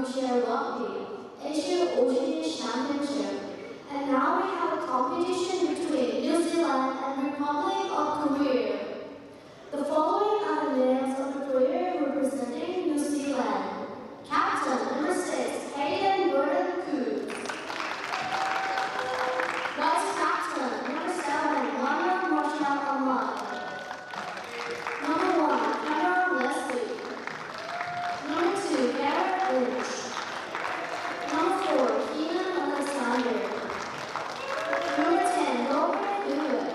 wheelchair rugby, Asia Oceania Championship, and now we have a competition between New Zealand and Republic of Korea. The following are the names of the players representing New Zealand. Captain number 6, Hayden Gordon Coote. Vice Captain number 7, London Marshall Ahmad. Number 1, Cameron Leslie. Number 2, Garrett Lynch. Number 4, Keenan Alexander. Number 10, Robert Hewitt.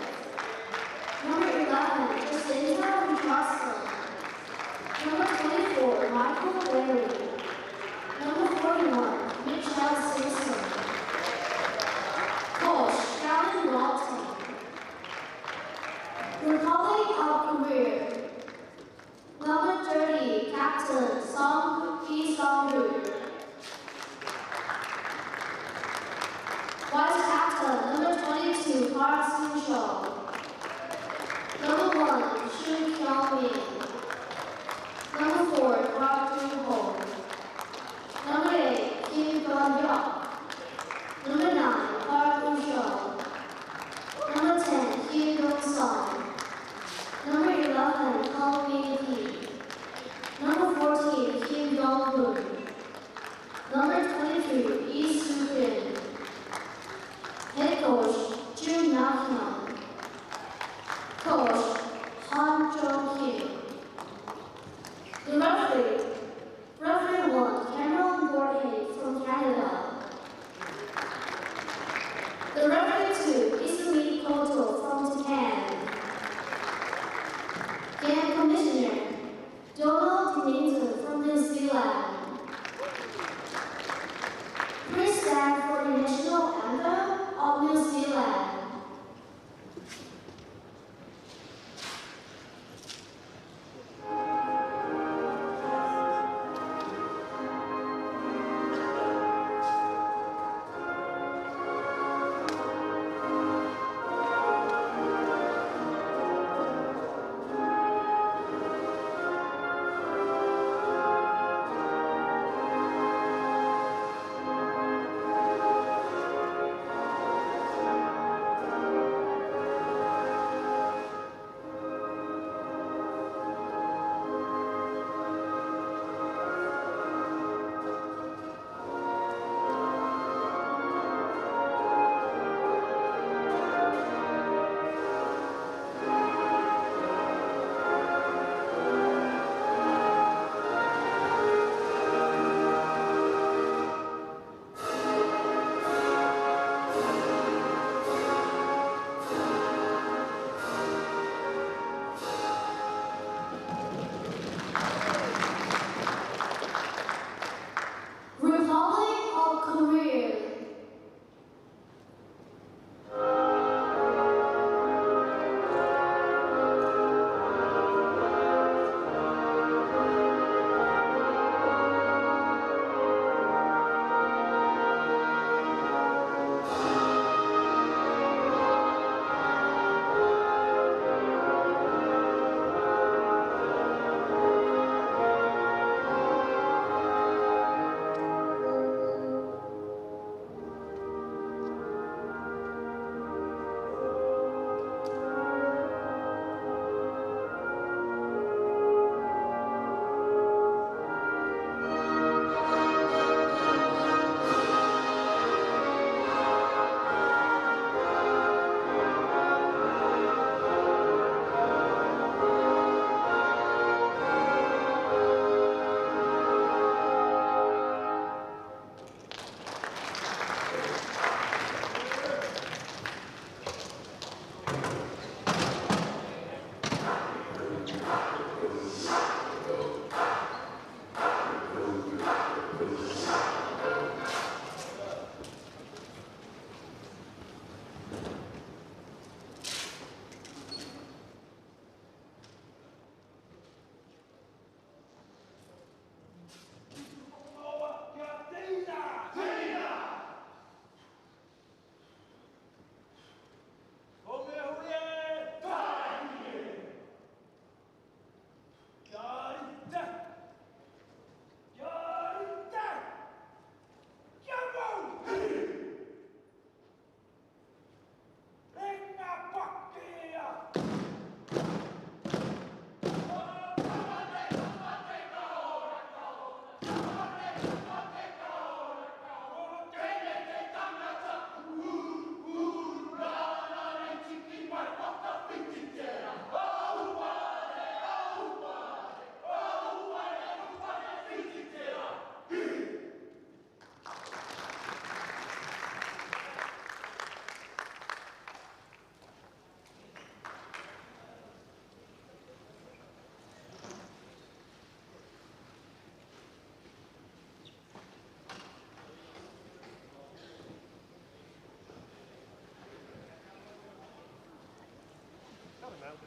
Good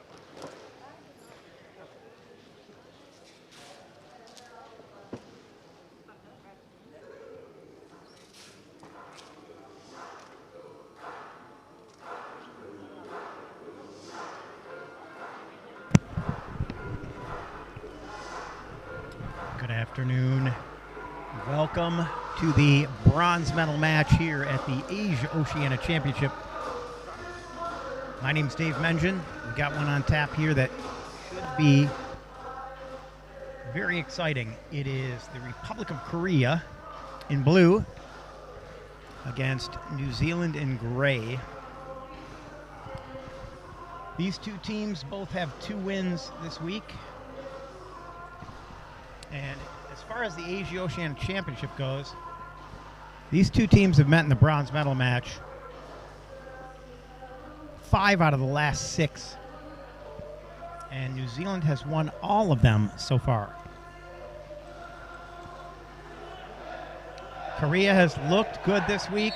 afternoon. Welcome to the bronze medal match here at the Asia-Oceania Championship. My name's Dave Mengen. We've got one on tap here that should be very exciting. It is the Republic of Korea in blue against New Zealand in gray. These two teams both have 2 wins this week. And as far as the Asia-Oceania Championship goes, these two teams have met in the bronze medal match 5 out of the last 6. And New Zealand has won all of them so far. Korea has looked good this week.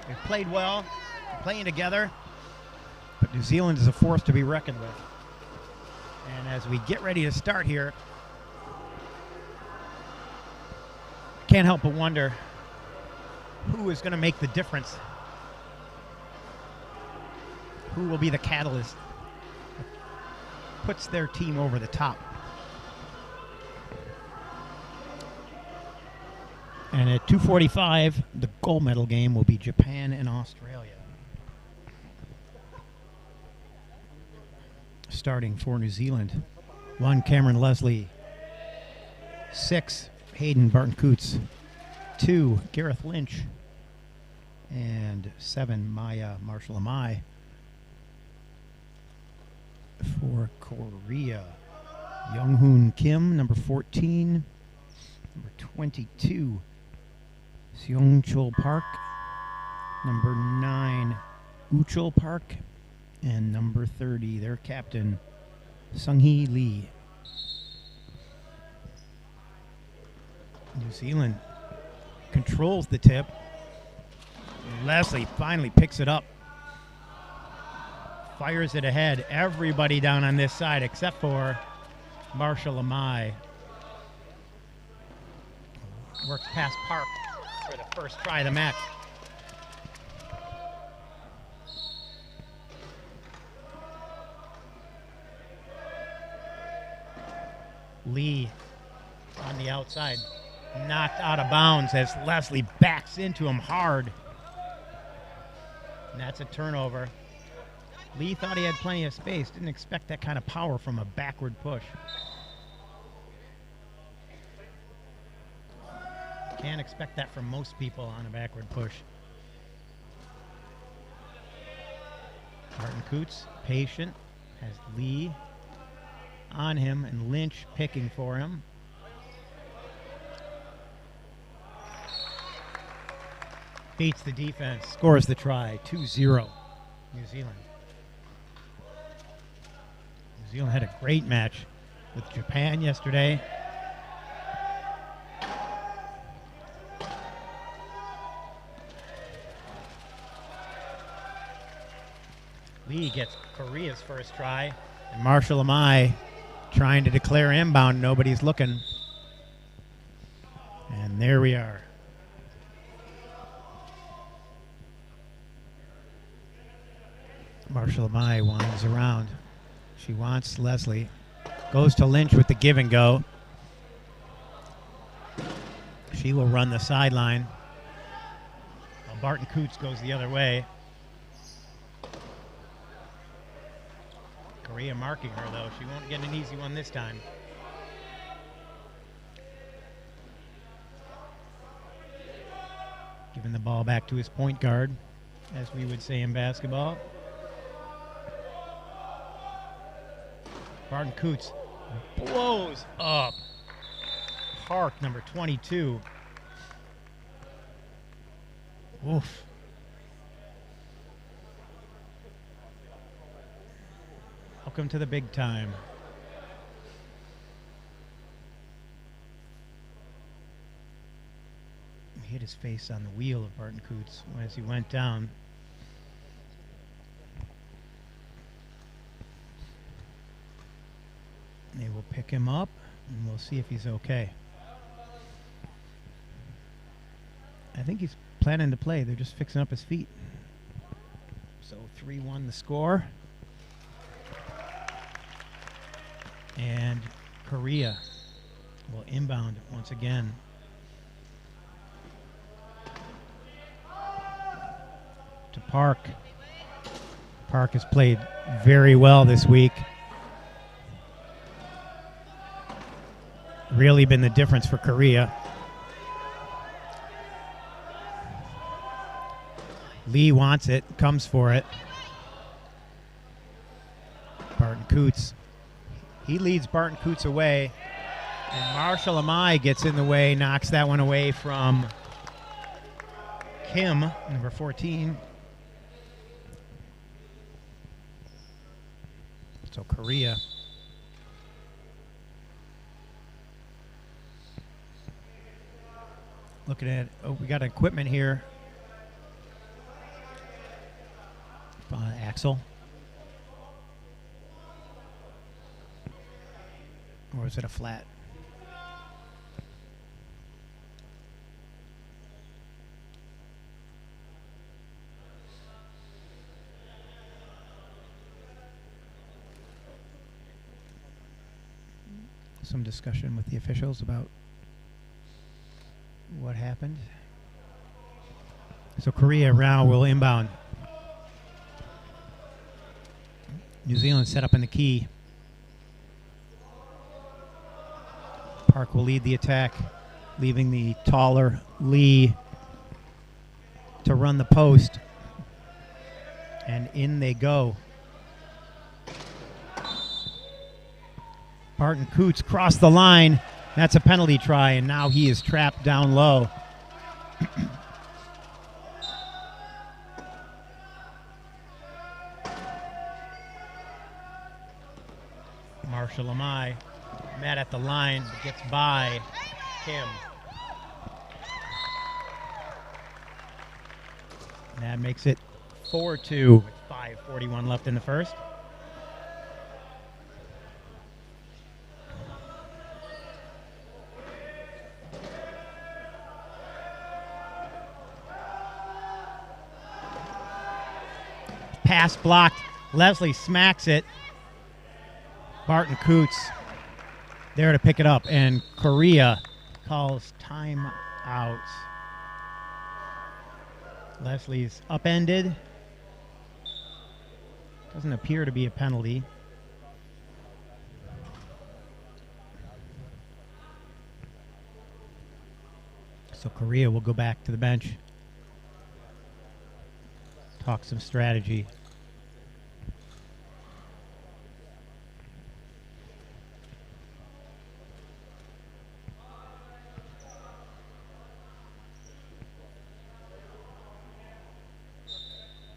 They've played well, playing together. But New Zealand is a force to be reckoned with. And as we get ready to start here, can't help but wonder who is going to make the difference. Who will be the catalyst that puts their team over the top. And at 2:45, the gold medal game will be Japan and Australia. Starting for New Zealand, 1, Cameron Leslie. 6, Hayden Barton-Coots. 2, Gareth Lynch. And 7, Maya Marshall-Amai. For Korea, Young-Hoon Kim, number 14. Number 22, Seong-Chul Park. Number 9, Uchul Park. And number 30, their captain, Sung-hee Lee. New Zealand controls the tip. Leslie finally picks it up. Fires it ahead. Everybody down on this side except for Marshall-Amai. Works past Park for the first try of the match. Lee on the outside. Knocked out of bounds as Leslie backs into him hard. And that's a turnover. Lee thought he had plenty of space. Didn't expect that kind of power from a backward push. Can't expect that from most people on a backward push. Barton-Coots, patient, has Lee on him and Lynch picking for him. Beats the defense, scores the try, 2-0, New Zealand. New Zealand had a great match with Japan yesterday. Lee gets Korea's first try, and Marshall-Amai trying to declare inbound. Nobody's looking. And there we are. Marshall-Amai winds around. She wants Leslie. Goes to Lynch with the give and go. She will run the sideline. Well, Barton-Coots goes the other way. Korea marking her, though. She won't get an easy one this time. Giving the ball back to his point guard, as we would say in basketball. Barton-Coots blows up Park, number 22. Oof. Welcome to the big time. He hit his face on the wheel of Barton-Coots as he went down. Pick him up, and we'll see if he's okay. I think he's planning to play. They're just fixing up his feet. So 3-1 the score. And Korea will inbound once again. To Park. Park has played very well this week. Really been the difference for Korea. Lee wants it, comes for it. Barton Coots. He leads Barton Coots away. And Marshall Amai gets in the way, knocks that one away from Kim, number 14. So Korea. Looking at, we got equipment here. Axel. Or is it a flat? Some discussion with the officials about what happened. So Korea Rao will inbound. New Zealand set up in the key. Park will lead the attack, leaving the taller Lee to run the post. And in they go. Barton Coots crossed the line. That's a penalty try, and now he is trapped down low. Marshall Amai met at the line, but gets by Kim. And that makes it 4-2 with 5:41 left in the first. Pass blocked. Leslie smacks it. Barton Coots there to pick it up, and Korea calls time out. Leslie's upended. Doesn't appear to be a penalty. So Korea will go back to the bench. Talk some strategy.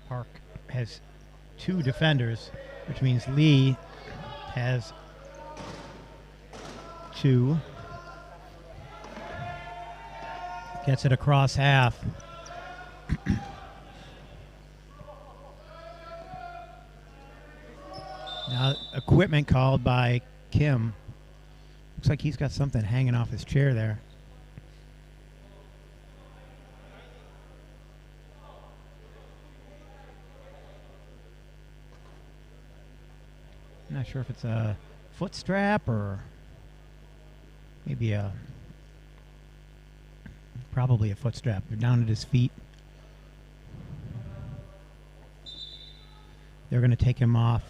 Park has 2 defenders, which means Lee has 2. Gets it across half. Now, equipment called by Kim. Looks like he's got something hanging off his chair there. I'm not sure if it's a foot strap or maybe probably a foot strap. They're down at his feet. They're going to take him off.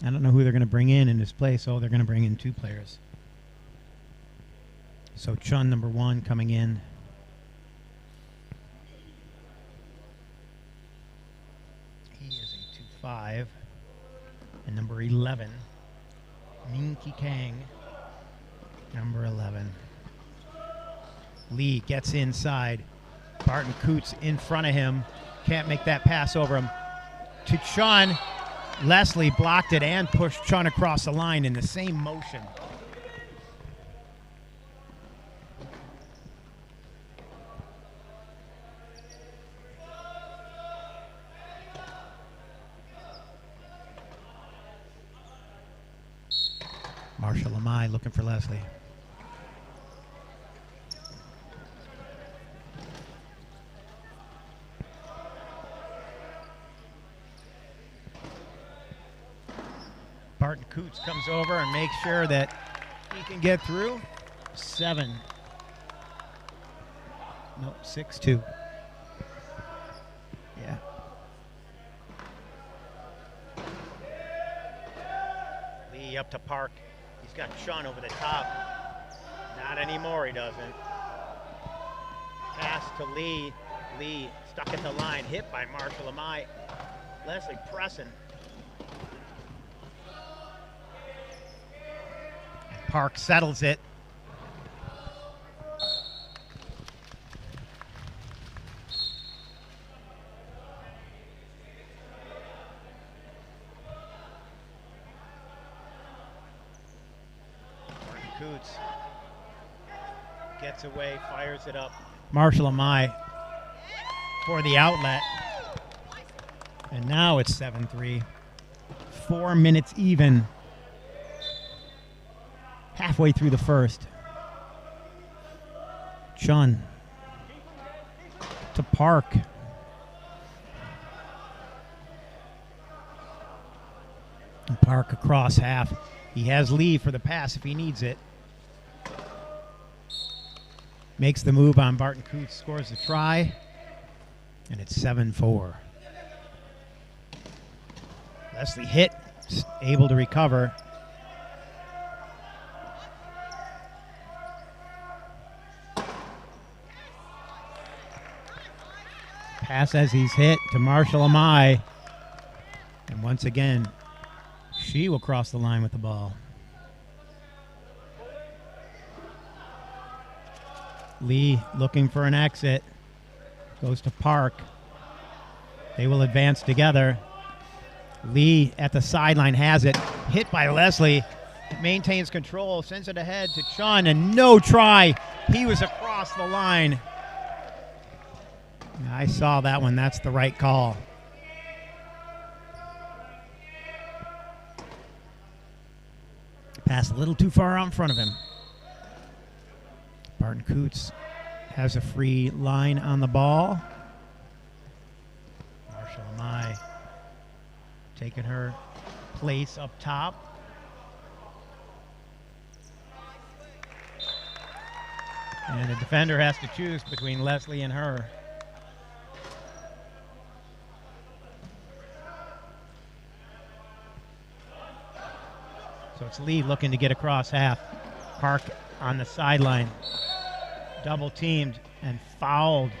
I don't know who they're going to bring in his place. Oh, they're going to bring in 2 players. So Chun, number 1, coming in. He is a 2-5. And number 11, Minky Kang, number 11. Lee gets inside. Barton Coots in front of him. Can't make that pass over him. To Chun. Leslie blocked it and pushed Chun across the line in the same motion. Marshall Amai looking for Leslie. Barton Coots comes over and makes sure that he can get through. 7. Nope, 6-2. Yeah. Lee up to Park. He's got Chun over the top. Not anymore, he doesn't. Pass to Lee. Lee stuck at the line, hit by Marshall Amai. Leslie pressing. Park settles it. Coots gets away, fires it up. Marshall Amai for the outlet. And now it's 7-3. 4 minutes even. Halfway through the first. Chun to Park. And Park across half. He has Lee for the pass if he needs it. Makes the move on Barton Coots, scores the try, and it's 7-4. Leslie hit, able to recover. Pass as he's hit to Marshall Amai. And once again, she will cross the line with the ball. Lee looking for an exit. Goes to Park. They will advance together. Lee at the sideline has it. Hit by Leslie. Maintains control. Sends it ahead to Chun. And no try. He was across the line. I saw that one. That's the right call. Pass a little too far out in front of him. Barton Coots has a free line on the ball. Marshall Amai taking her place up top. And the defender has to choose between Leslie and her. So it's Lee looking to get across half. Park on the sideline. Double teamed and fouled.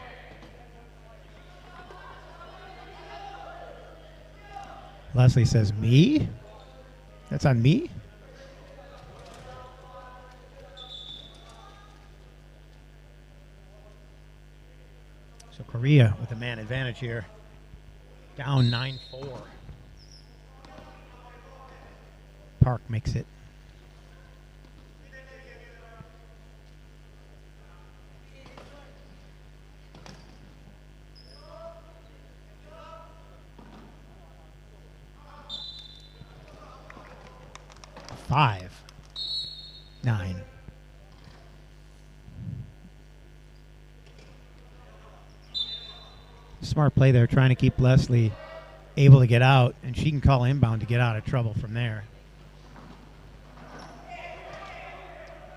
Leslie says, me? That's on me? So Korea with a man advantage here. Down 9-4. Park makes it. 5-9. Smart play there, trying to keep Leslie able to get out, and she can call inbound to get out of trouble from there.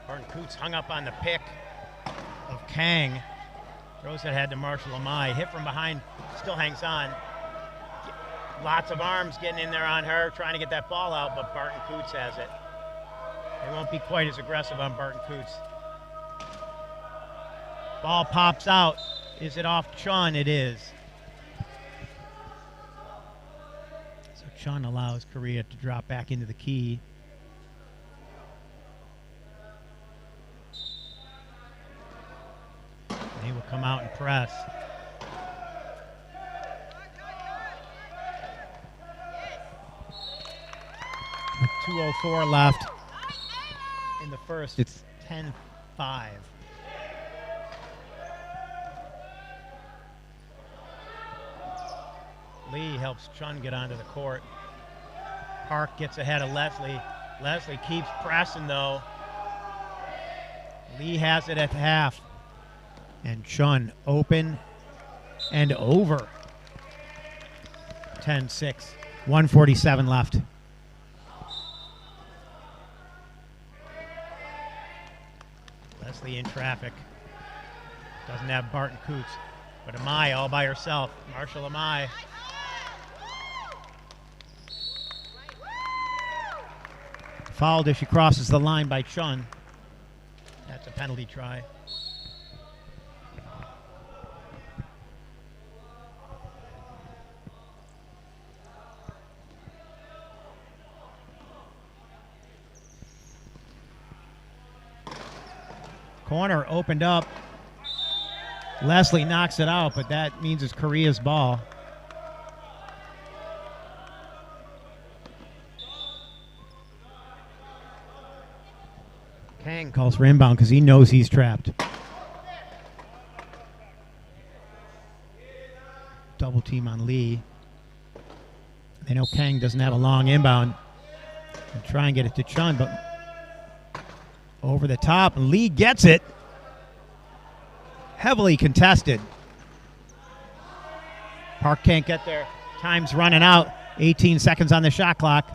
Barton Coots hung up on the pick of Kang. Throws it ahead to Marshall Amai. Hit from behind, still hangs on. Lots of arms getting in there on her, trying to get that ball out, but Barton Coots has it. They won't be quite as aggressive on Barton Coots. Ball pops out. Is it off Chun? It is. So Chun allows Korea to drop back into the key. They will come out and press. With 2:04 left in the first, it's 10-5. Lee helps Chun get onto the court. Park gets ahead of Leslie. Leslie keeps pressing, though. Lee has it at half. And Chun open and over. 10-6. 1:47 left. Leslie in traffic. Doesn't have Barton Coots. But Amai all by herself. Marshall Amai. Fouled as she crosses the line by Chun. That's a penalty try. Corner opened up. Leslie knocks it out, but that means it's Korea's ball. Kang calls for inbound because he knows he's trapped. Double team on Lee. They know Kang doesn't have a long inbound. They'll try and get it to Chun, but over the top, and Lee gets it. Heavily contested. Park can't get there. Time's running out. 18 seconds on the shot clock.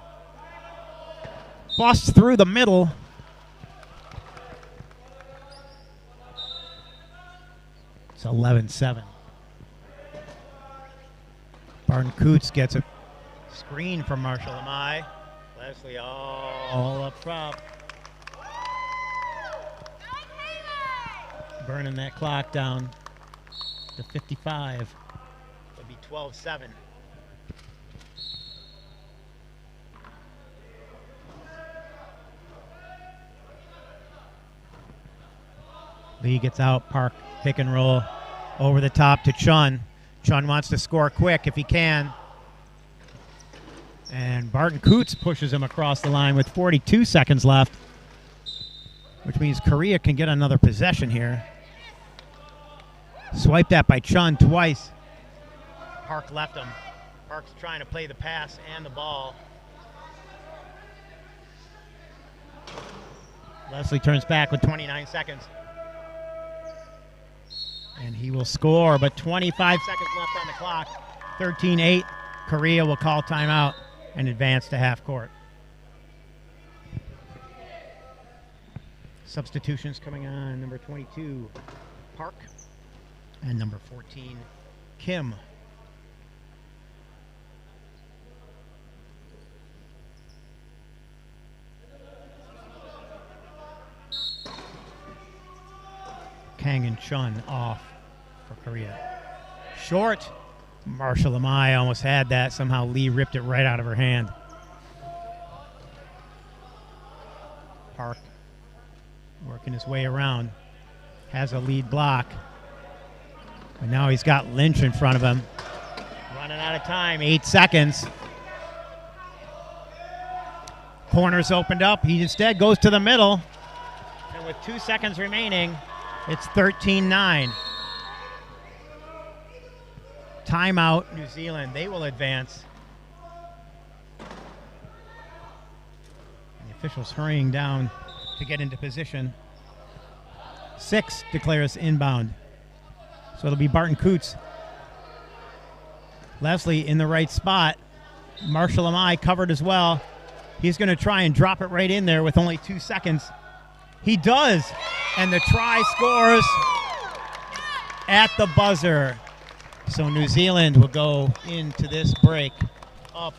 Busts through the middle. It's 11-7. Barton Coots gets a screen from Marshall Amai. Leslie all up top. Burning that clock down to 55. It'll be 12-7. Lee gets out, Park pick and roll over the top to Chun. Chun wants to score quick if he can. And Barton Coots pushes him across the line with 42 seconds left, which means Korea can get another possession here. Swiped that by Chun twice. Park left him. Park's trying to play the pass and the ball. Leslie turns back with 29 seconds. And he will score, but 25 seconds left on the clock. 13-8. Korea will call timeout and advance to half court. Substitutions coming on. Number 22, Park. And number 14, Kim. Kang and Chun off for Korea. Short. Marshall Amai almost had that. Somehow Lee ripped it right out of her hand. Park working his way around. Has a lead block. And now he's got Lynch in front of him. Running out of time, 8 seconds. Corner's opened up. He instead goes to the middle. And with 2 seconds remaining, it's 13-9. Timeout, New Zealand. They will advance. And the officials hurrying down to get into position. 6 declares inbound. So it'll be Barton Coots. Leslie in the right spot. Marshall Amai covered as well. He's going to try and drop it right in there with only 2 seconds. He does. And the try scores at the buzzer. So New Zealand will go into this break up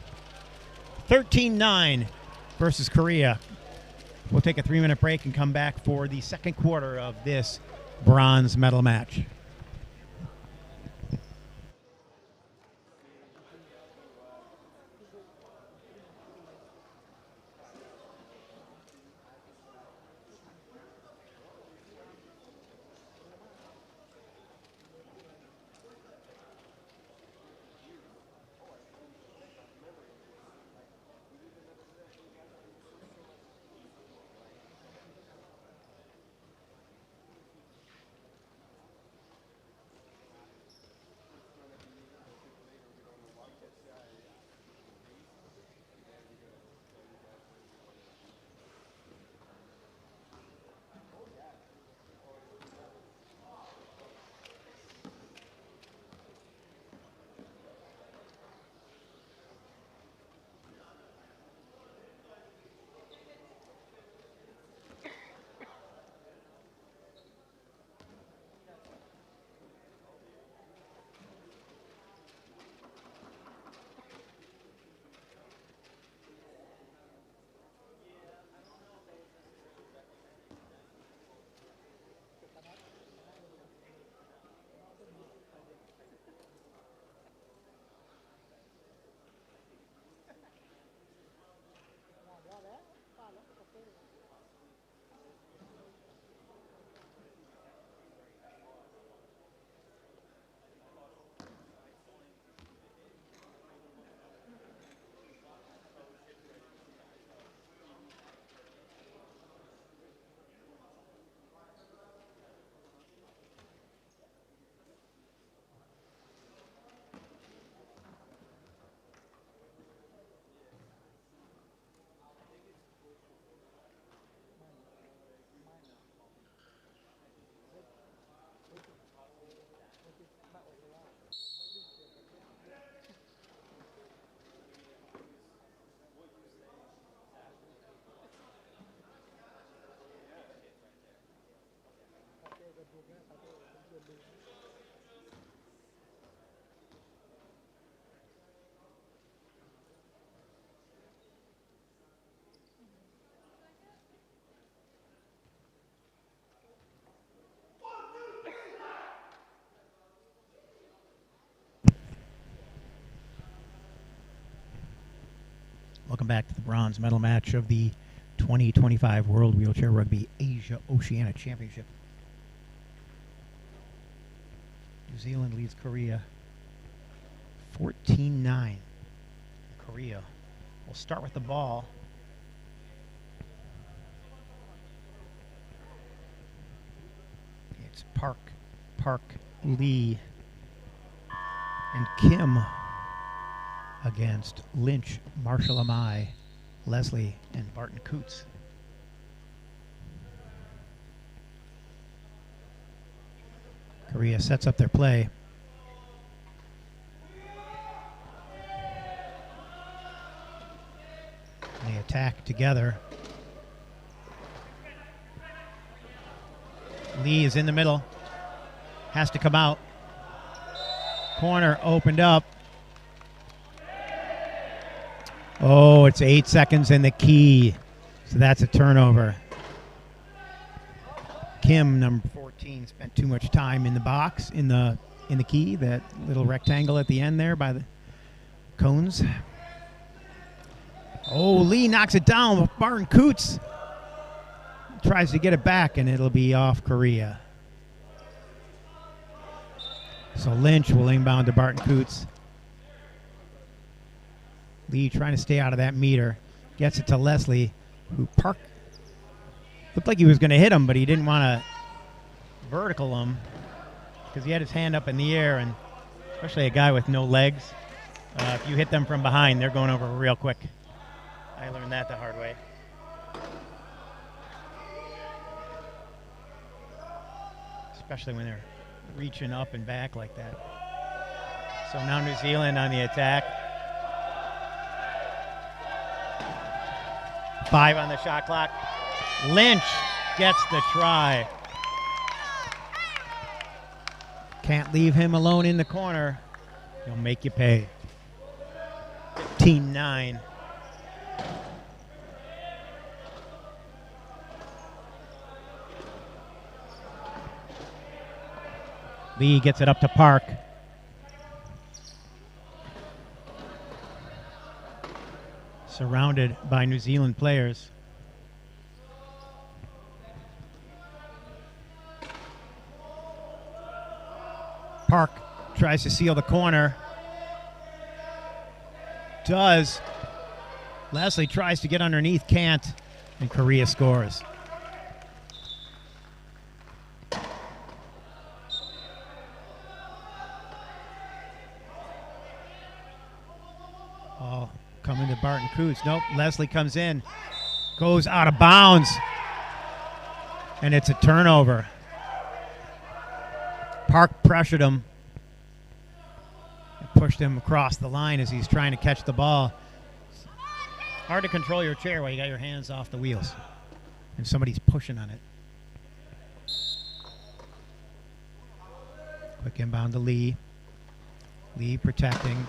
13-9 versus Korea. We'll take a 3-minute break and come back for the second quarter of this bronze medal match. Welcome back to the bronze medal match of the 2025 World Wheelchair Rugby Asia Oceania Championship. New Zealand leads Korea 14-9. Korea will start with the ball. It's Park, Lee, and Kim against Lynch, Marshall Amai, Leslie, and Barton Coots. Korea sets up their play. They attack together. Lee is in the middle. Has to come out. Corner opened up. Oh, it's 8 seconds in the key. So that's a turnover. Kim, number 14, spent too much time in the box, in the key, that little rectangle at the end there by the cones. Oh, Lee knocks it down. Barton Coots tries to get it back, and it'll be off Korea. So Lynch will inbound to Barton Coots. Lee trying to stay out of that meter. Gets it to Leslie, who looked like he was going to hit him, but he didn't want to vertical him because he had his hand up in the air, and especially a guy with no legs. If you hit them from behind, they're going over real quick. I learned that the hard way. Especially when they're reaching up and back like that. So now New Zealand on the attack. 5 on the shot clock. Lynch gets the try. Can't leave him alone in the corner. He'll make you pay. 15-9. Lee gets it up to Park. Surrounded by New Zealand players. Park tries to seal the corner. Does. Leslie tries to get underneath, can't, and Korea scores. Oh, coming to Barton Coots. Nope, Leslie comes in, goes out of bounds, and it's a turnover. Park pressured him and pushed him across the line as he's trying to catch the ball. Hard to control your chair while you got your hands off the wheels and somebody's pushing on it. Quick inbound to Lee. Lee protecting.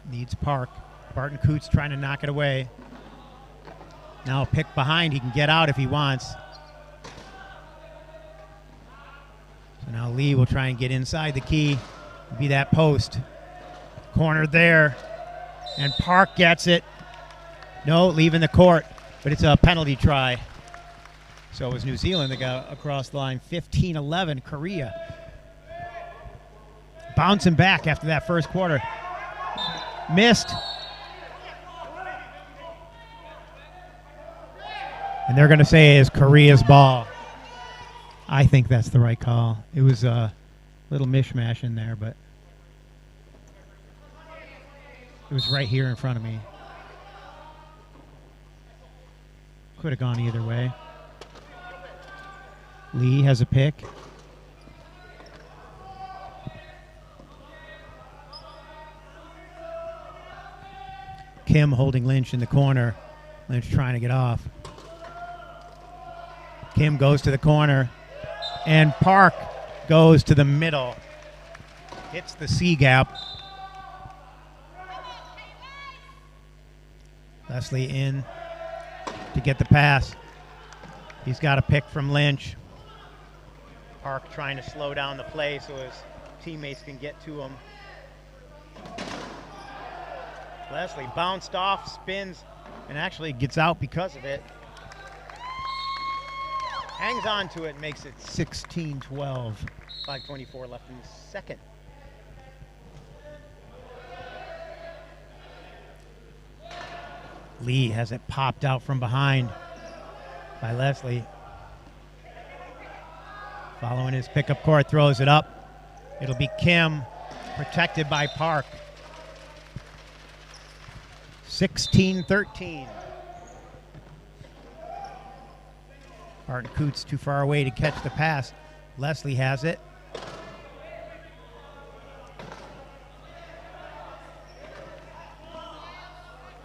Needs Park. Barton Coots trying to knock it away. Now a pick behind. He can get out if he wants. So now Lee will try and get inside the key. Be that post. Corner there. And Park gets it. No, leaving the court. But it's a penalty try. So it was New Zealand that got across the line. 15-11, Korea. Bouncing back after that first quarter. Missed. And they're going to say it's Korea's ball. I think that's the right call. It was a little mishmash in there, but it was right here in front of me. Could have gone either way. Lee has a pick. Kim holding Lynch in the corner. Lynch trying to get off. Kim goes to the corner. And Park goes to the middle. Hits the C gap. Leslie in to get the pass. He's got a pick from Lynch. Park trying to slow down the play so his teammates can get to him. Leslie bounced off, spins, and actually gets out because of it. Hangs on to it, makes it 16-12. 5:24 left in the second. Lee has it popped out from behind by Leslie. Following his pickup court, throws it up. It'll be Kim, protected by Park. 16-13. Barton Coots too far away to catch the pass. Leslie has it.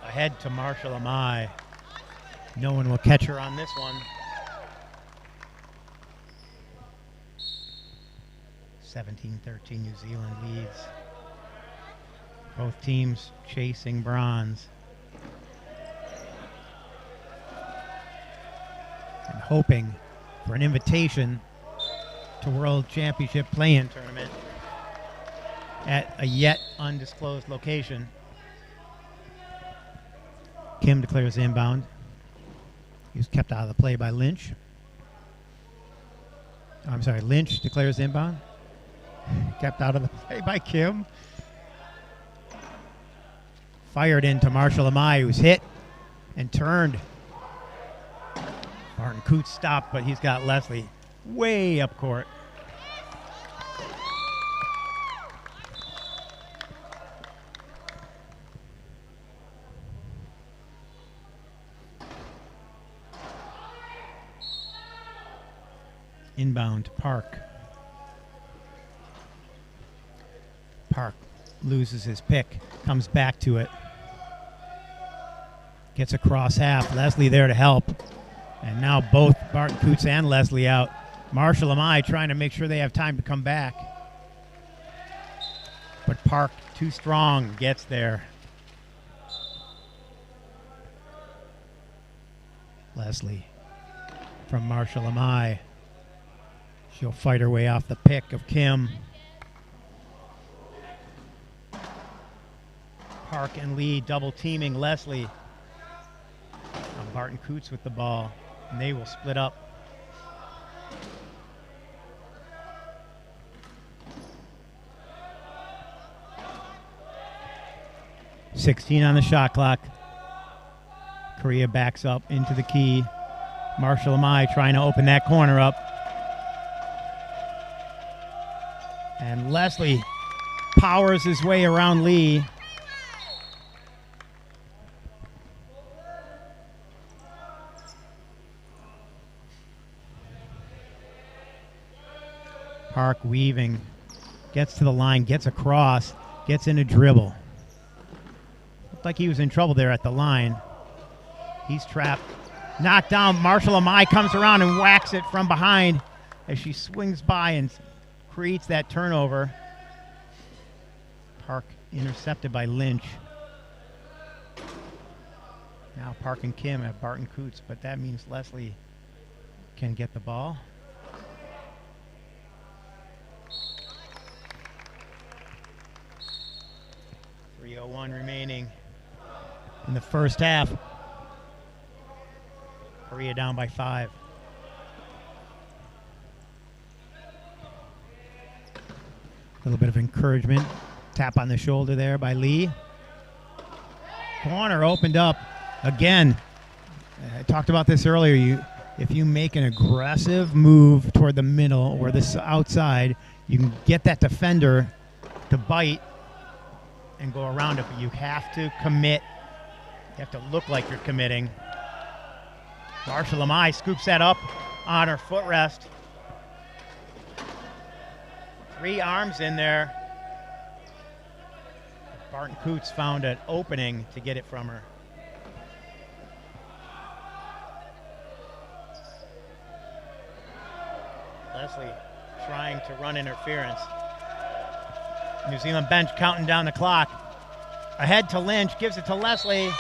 Ahead to Marshall Amai. No one will catch her on this one. 17-13, New Zealand leads. Both teams chasing bronze. And hoping for an invitation to World Championship play-in tournament at a yet undisclosed location. Kim declares inbound. He was kept out of the play by Lynch. I'm sorry, Lynch declares inbound. Kept out of the play by Kim. Fired into Marshall Amai, who's hit and turned. Barton Coots stopped, but he's got Leslie way up court. Inbound, Park. Park loses his pick, comes back to it. Gets across half. Leslie there to help. And now both Barton Coots and Leslie out. Marshall Amai trying to make sure they have time to come back. But Park, too strong, gets there. Leslie from Marshall Amai. She'll fight her way off the pick of Kim. Park and Lee double teaming Leslie. Barton Coots with the ball, and they will split up. .16 on the shot clock. Korea backs up into the key. Marshall Amai trying to open that corner up. And Leslie powers his way around Lee. Park weaving, gets to the line, gets across, gets in a dribble. Looked like he was in trouble there at the line. He's trapped. Knocked down. Marshall Amai comes around and whacks it from behind as she swings by and creates that turnover. Park intercepted by Lynch. Now Park and Kim have Barton Coots, but that means Leslie can get the ball. .301 remaining in the first half. Korea down by 5. A little bit of encouragement. Tap on the shoulder there by Lee. Corner opened up again. I talked about this earlier. If you make an aggressive move toward the middle or the outside, you can get that defender to bite and go around it, but you have to commit. You have to look like you're committing. Marshall Amai scoops that up on her footrest. 3 arms in there. Barton Coots found an opening to get it from her. Leslie trying to run interference. New Zealand bench counting down the clock. Ahead to Lynch, gives it to Leslie,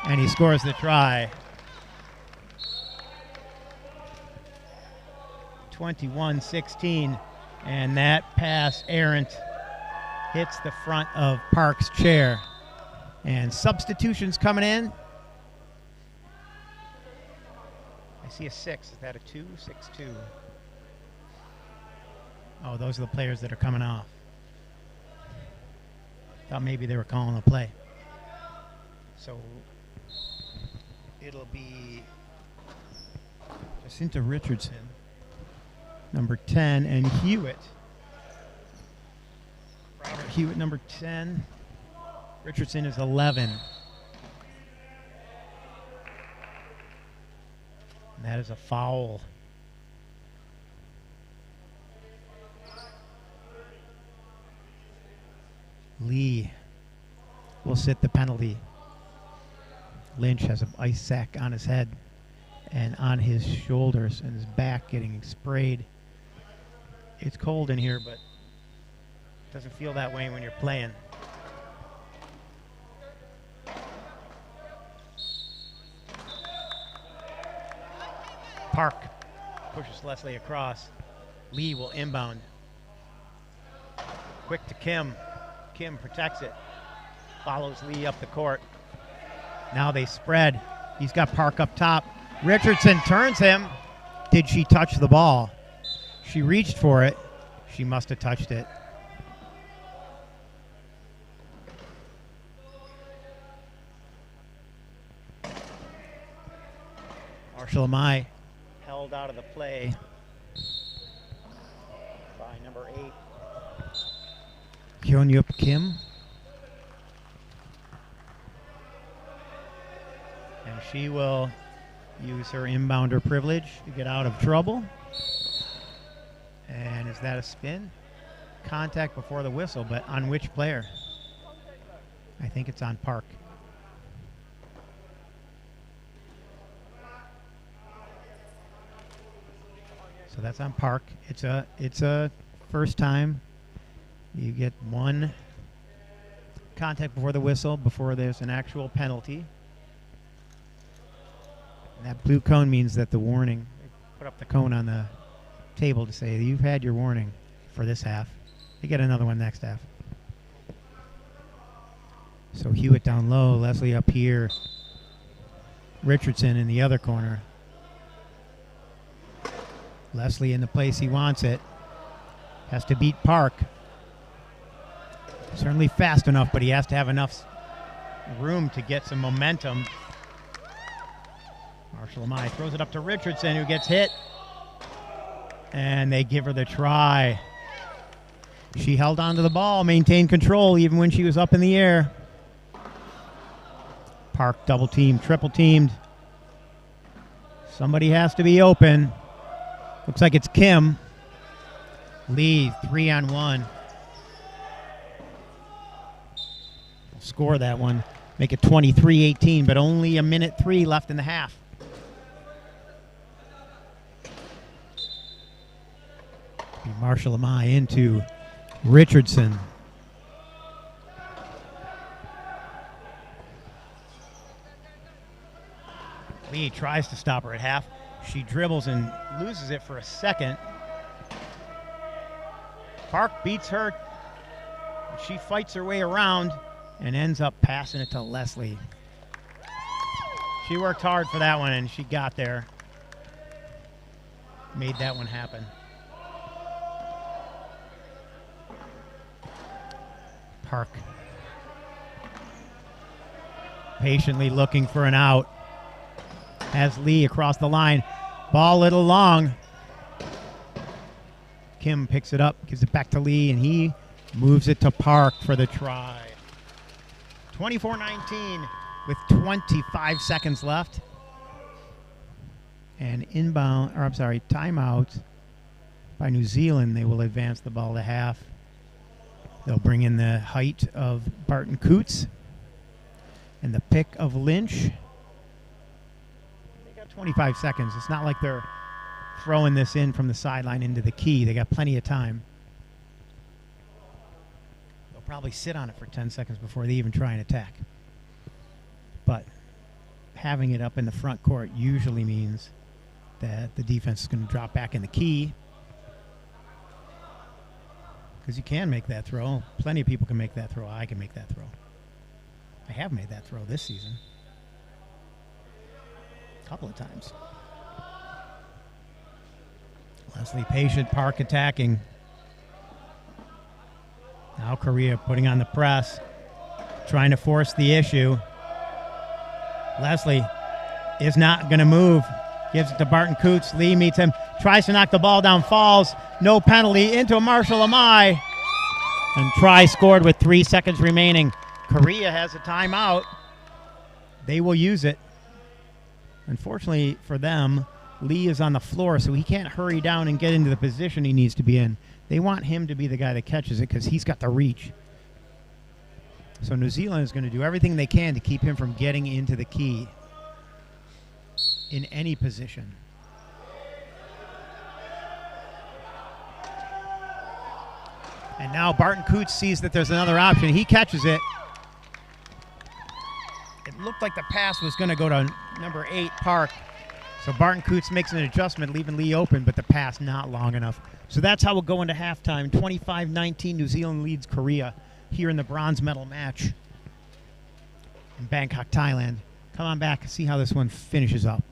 and he scores the try. 21-16, and that pass errant hits the front of Park's chair. And substitutions coming in. I see a 6. Is that a 2? 6-2. Oh, those are the players that are coming off. Thought maybe they were calling a play. So it'll be Jacinta Richardson, number 10, and Hewitt. Robert Hewitt, number 10. Richardson is 11. And that is a foul. Lee will sit the penalty. Lynch has an ice sack on his head and on his shoulders and his back getting sprayed. It's cold in here, but it doesn't feel that way when you're playing. Park pushes Leslie across. Lee will inbound. Quick to Kim. Kim protects it. Follows Lee up the court. Now they spread. He's got Park up top. Richardson turns him. Did she touch the ball? She reached for it. She must have touched it. Marshall Amai held out of the play by number 8. Kyonyup Kim. And she will use her inbounder privilege to get out of trouble. And is that a spin? Contact before the whistle, but on which player? I think it's on Park. So that's on Park. It's a first time. You get one contact before the whistle before there's an actual penalty. And that blue cone means that the warning, they put up the cone on the table to say you've had your warning for this half. You get another one next half. So Hewitt down low, Leslie up here, Richardson in the other corner. Leslie in the place he wants it. Has to beat Park. Certainly fast enough, but he has to have enough room to get some momentum. Marshall Amai throws it up to Richardson, who gets hit. And they give her the try. She held onto the ball, maintained control even when she was up in the air. Park double teamed, triple teamed. Somebody has to be open. Looks like it's Kim. Lee, 3-on-1. Score that one. Make it 23-18, but only a minute 3 left in the half. Marshall Amai into Richardson. Lee tries to stop her at half. She dribbles and loses it for a second. Park beats her. She fights her way around and ends up passing it to Leslie. She worked hard for that one, and she got there. Made that one happen. Park patiently looking for an out. Has Lee across the line. Ball a little long. Kim picks it up, gives it back to Lee, and he moves it to Park for the try. 24-19 with 25 seconds left. And timeout by New Zealand. They will advance the ball to half. They'll bring in the height of Barton Coots and the pick of Lynch. They got 25 seconds. It's not like they're throwing this in from the sideline into the key. They got plenty of time. They'll probably sit on it for 10 seconds before they even try and attack. But having it up in the front court usually means that the defense is going to drop back in the key. Because you can make that throw. Plenty of people can make that throw. I can make that throw. I have made that throw this season. A couple of times. Leslie patient, Park attacking. Now Korea putting on the press, trying to force the issue. Leslie is not going to move. Gives it to Barton Coots. Lee meets him. Tries to knock the ball down. Falls. No penalty. Into Marshall Amai. And try scored with 3 seconds remaining. Korea has a timeout. They will use it. Unfortunately for them, Lee is on the floor, so he can't hurry down and get into the position he needs to be in. They want him to be the guy that catches it because he's got the reach. So New Zealand is going to do everything they can to keep him from getting into the key in any position. And now Barton Coots sees that there's another option. He catches it. It looked like the pass was going to go to number 8, Park. So Barton Coots makes an adjustment, leaving Lee open, but the pass not long enough. So that's how we'll go into halftime. 25-19, New Zealand leads Korea here in the bronze medal match in Bangkok, Thailand. Come on back, see how this one finishes up.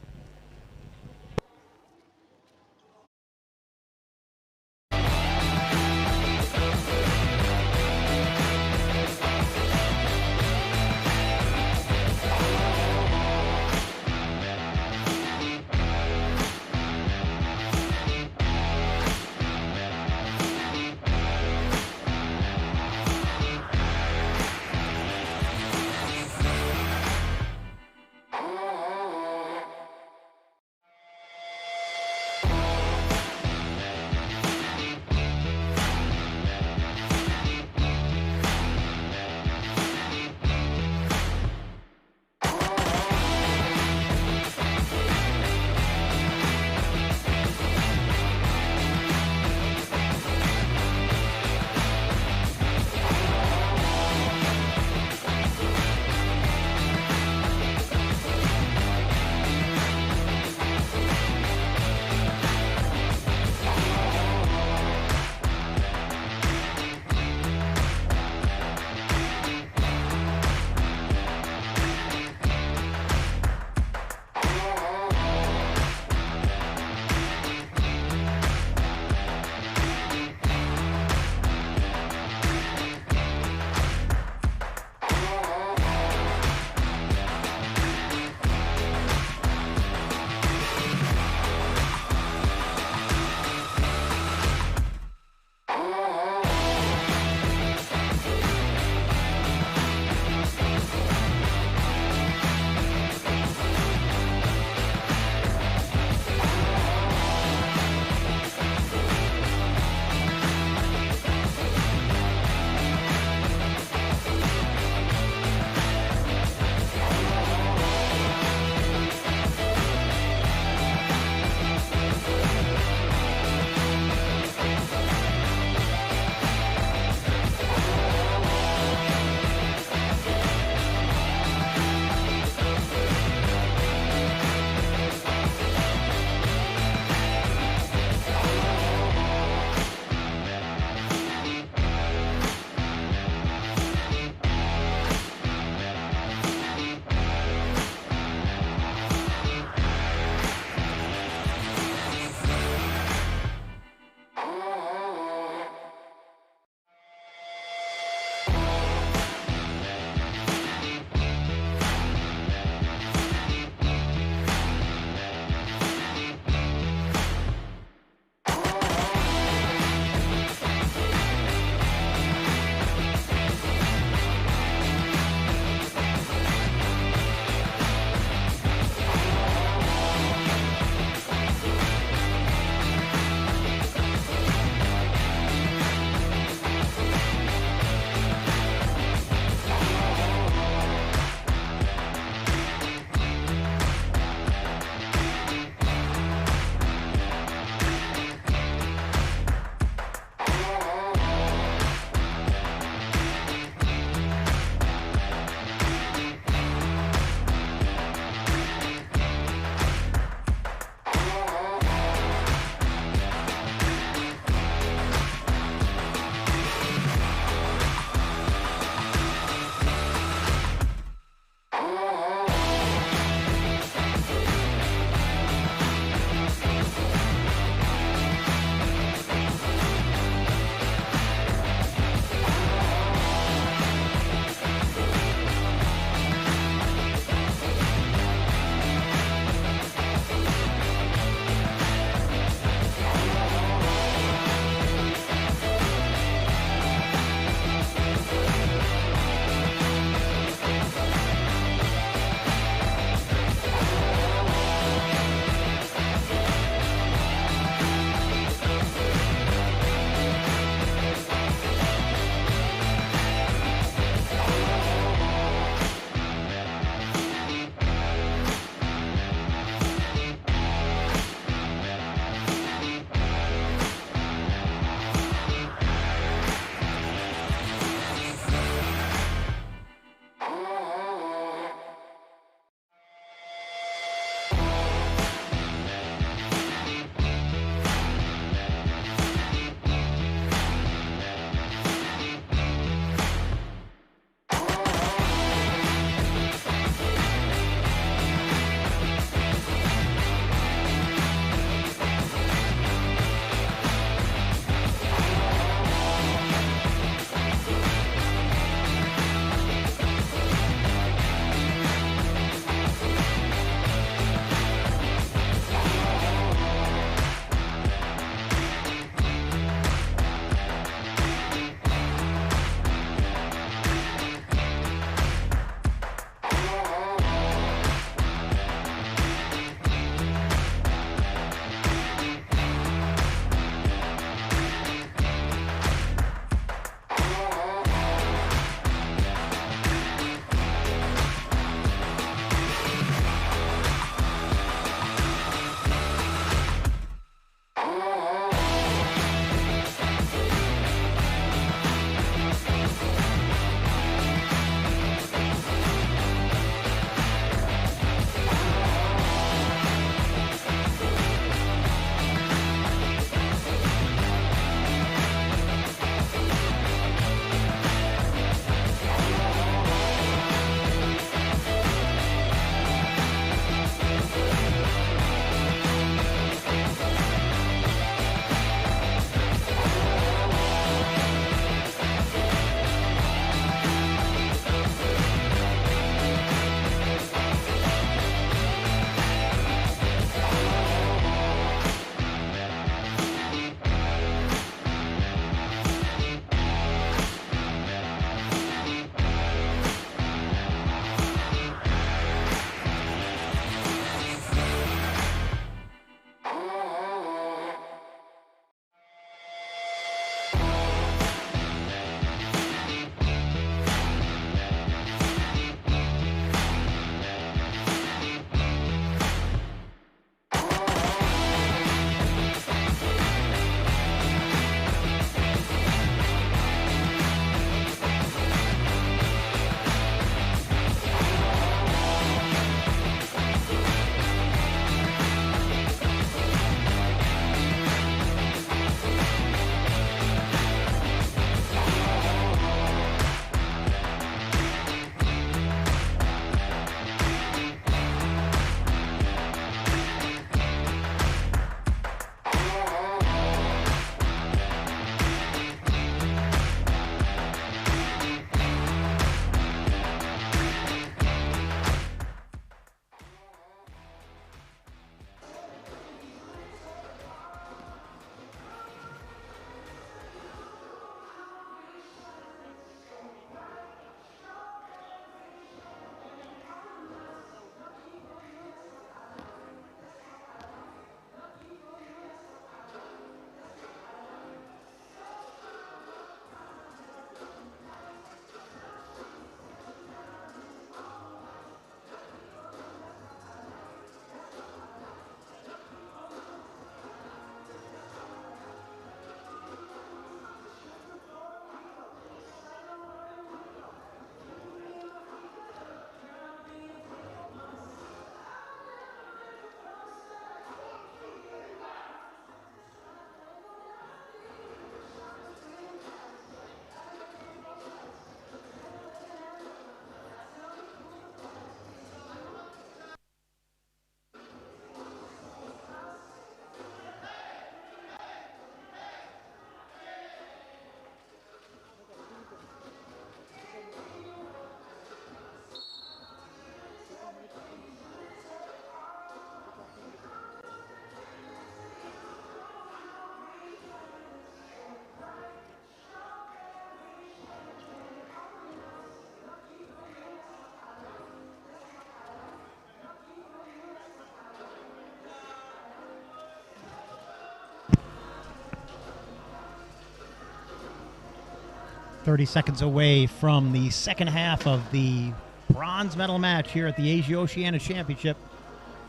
30 seconds away from the second half of the bronze medal match here at the Asia Oceania Championship.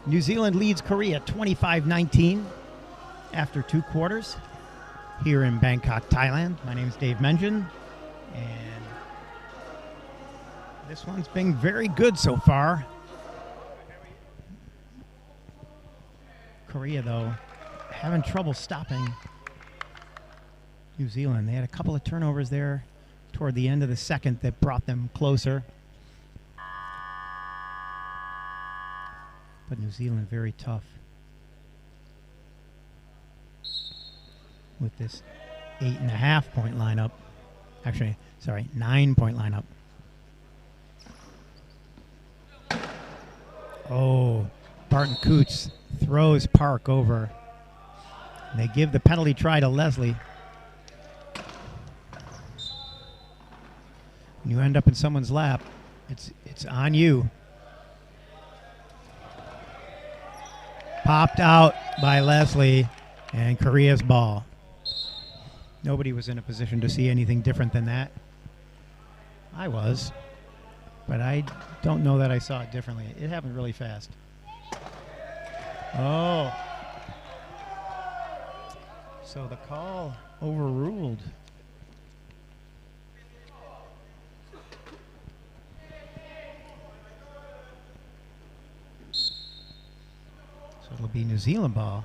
New Zealand leads Korea 25-19 after 2 quarters here in Bangkok, Thailand. My name is Dave Mengen, and this one's been very good so far. Korea, though, having trouble stopping New Zealand. They had a couple of turnovers there toward the end of the second that brought them closer. But New Zealand very tough with this 8.5-point lineup. Actually, sorry, 9-point lineup. Oh, Barton Coots throws Park over. They give the penalty try to Leslie. When you end up in someone's lap, it's on you. Popped out by Leslie, and Korea's ball. Nobody was in a position to see anything different than that. I was, but I don't know that I saw it differently. It happened really fast. Oh. So the call overruled. So it'll be New Zealand ball.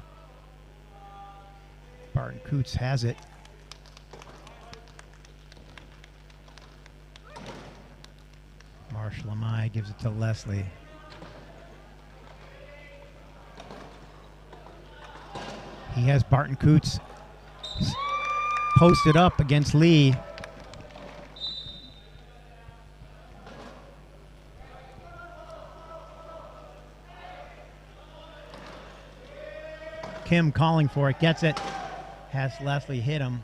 Barton Coots has it. Marshall Amai gives it to Leslie. He has Barton Coots posted up against Lee. Kim calling for it, gets it, has Leslie hit him,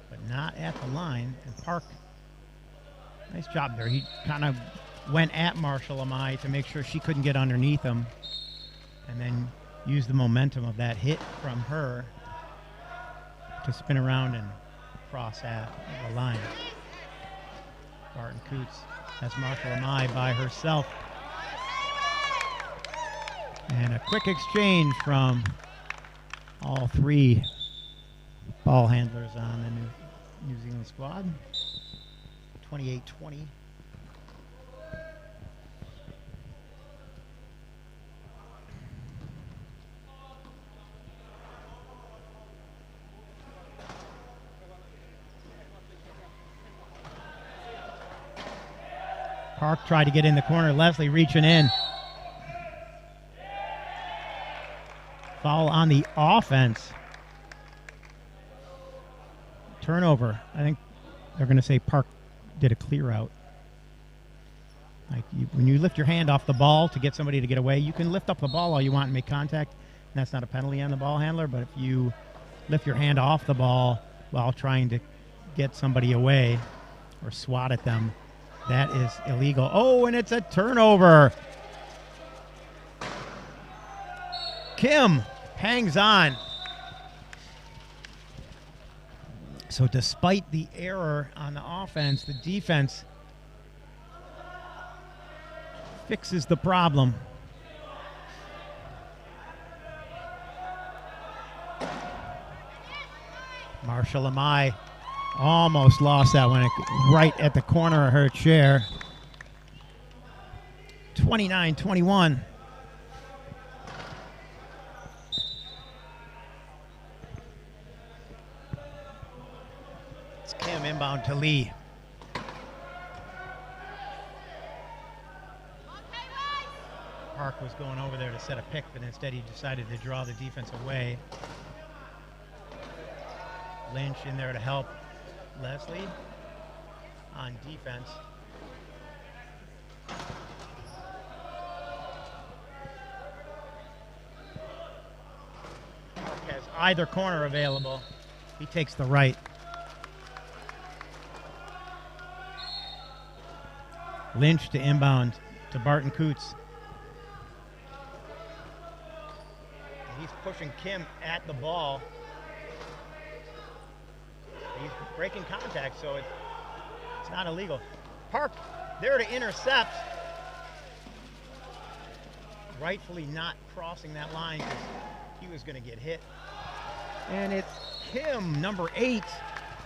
but not at the line. And Park, nice job there. He kind of went at Marshall Amai to make sure she couldn't get underneath him, and then used the momentum of that hit from her to spin around and cross at the line. Barton Coots has Marshall Amai by herself. And a quick exchange from all 3 ball handlers on the New Zealand squad. 28-20. Park tried to get in the corner. Leslie reaching in. Foul on the offense. Turnover. I think they're going to say Park did a clear out. Like when you lift your hand off the ball to get somebody to get away, you can lift up the ball all you want and make contact, and that's not a penalty on the ball handler. But if you lift your hand off the ball while trying to get somebody away or swat at them, that is illegal. Oh, and it's a turnover. Kim hangs on. So despite the error on the offense, the defense fixes the problem. Marshall Amai almost lost that one right at the corner of her chair. 29-21. It's Kim inbound to Lee. Park was going over there to set a pick, but instead he decided to draw the defense away. Lynch in there to help Leslie on defense. Park has either corner available. He takes the right. Lynch to inbound to Barton Coots. He's pushing Kim at the ball. He's breaking contact, so It's not illegal. Park there to intercept. Rightfully not crossing that line because he was going to get hit. And it's Kim, number 8,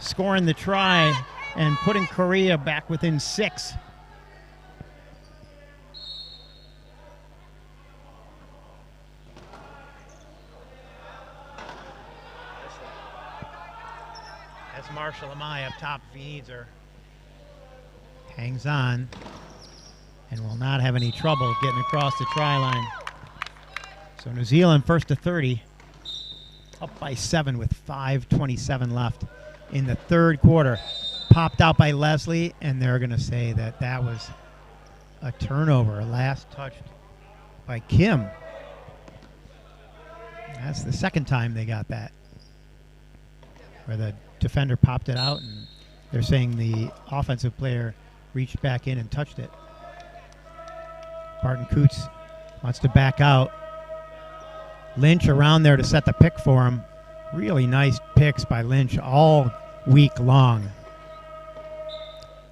scoring the try and putting Korea back within 6. That's Marshall Amai up top if he needs her. Hangs on and will not have any trouble getting across the try line. So New Zealand first to 30, up by 7 with 5:27 left in the third quarter. Popped out by Leslie, and they're going to say that that was a turnover, last touched by Kim. That's the second time they got that, where the defender popped it out, and they're saying the offensive player reached back in and touched it. Barton Coots wants to back out. Lynch around there to set the pick for him. Really nice picks by Lynch all week long.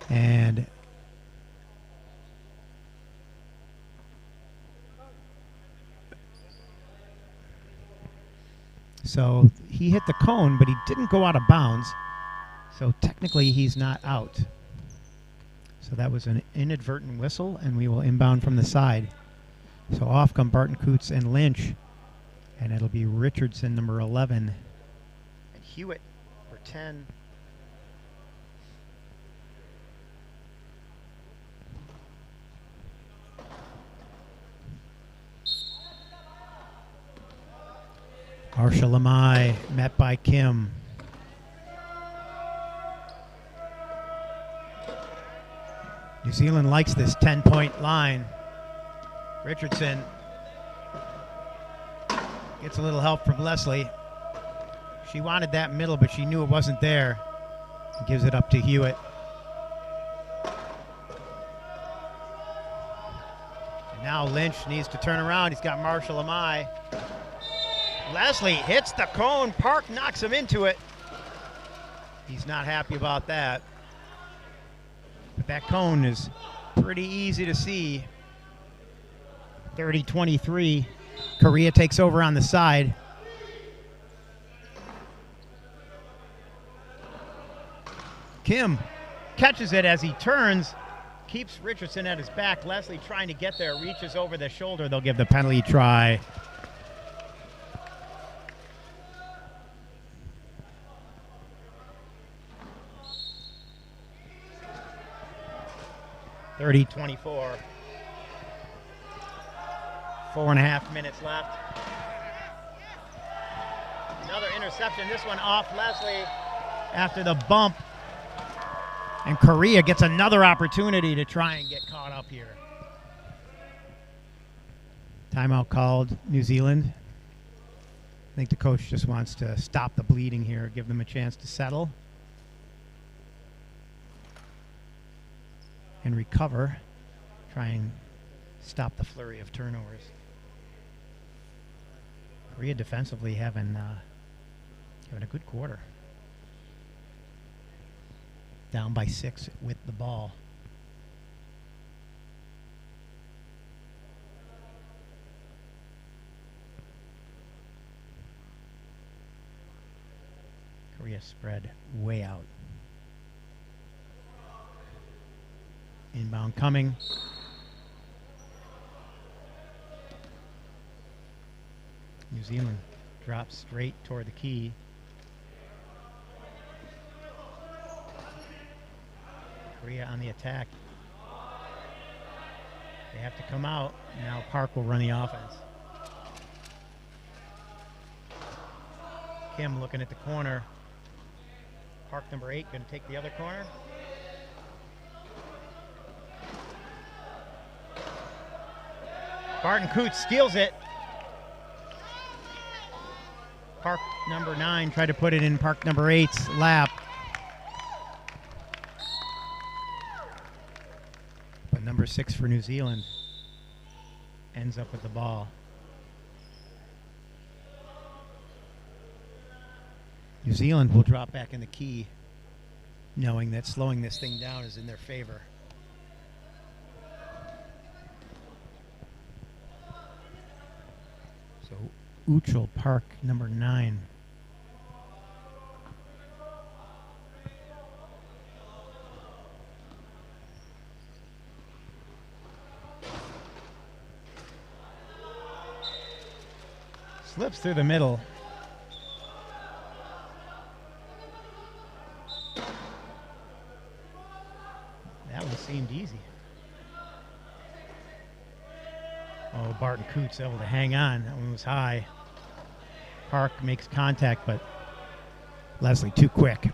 And so he hit the cone, but he didn't go out of bounds. So technically he's not out. So that was an inadvertent whistle, and we will inbound from the side. So off come Barton Coots and Lynch, and it'll be Richardson, number 11, and Hewitt for 10. Marshall Amai met by Kim. New Zealand likes this 10-point line. Richardson gets a little help from Leslie. She wanted that middle, but she knew it wasn't there. Gives it up to Hewitt. And now Lynch needs to turn around. He's got Marshall Amai. Leslie hits the cone. Park knocks him into it. He's not happy about that. But that cone is pretty easy to see. 30-23. Korea takes over on the side. Kim catches it as he turns, keeps Richardson at his back. Leslie trying to get there, reaches over the shoulder. They'll give the penalty try. (30-24). 4.5 minutes left. Another interception, this one off Leslie after the bump. And Korea gets another opportunity to try and get caught up here. Timeout called, New Zealand. I think the coach just wants to stop the bleeding here, give them a chance to settle and recover, try and stop the flurry of turnovers. Korea defensively having a good quarter. Down by 6 with the ball. Korea spread way out. Inbound coming. New Zealand drops straight toward the key. Korea on the attack. They have to come out. Now Park will run the offense. Kim looking at the corner. Park number 8 going to take the other corner. Barton Coots steals it. Park number 9 tried to put it in Park number 8's lap. But number 6 for New Zealand ends up with the ball. New Zealand will drop back in the key. knowing that slowing this thing down is in their favor. So Uchel Park, number 9. Slips through the middle. That one seemed easy. Oh, Barton Coots able to hang on. That one was high. Park makes contact, but Leslie too quick.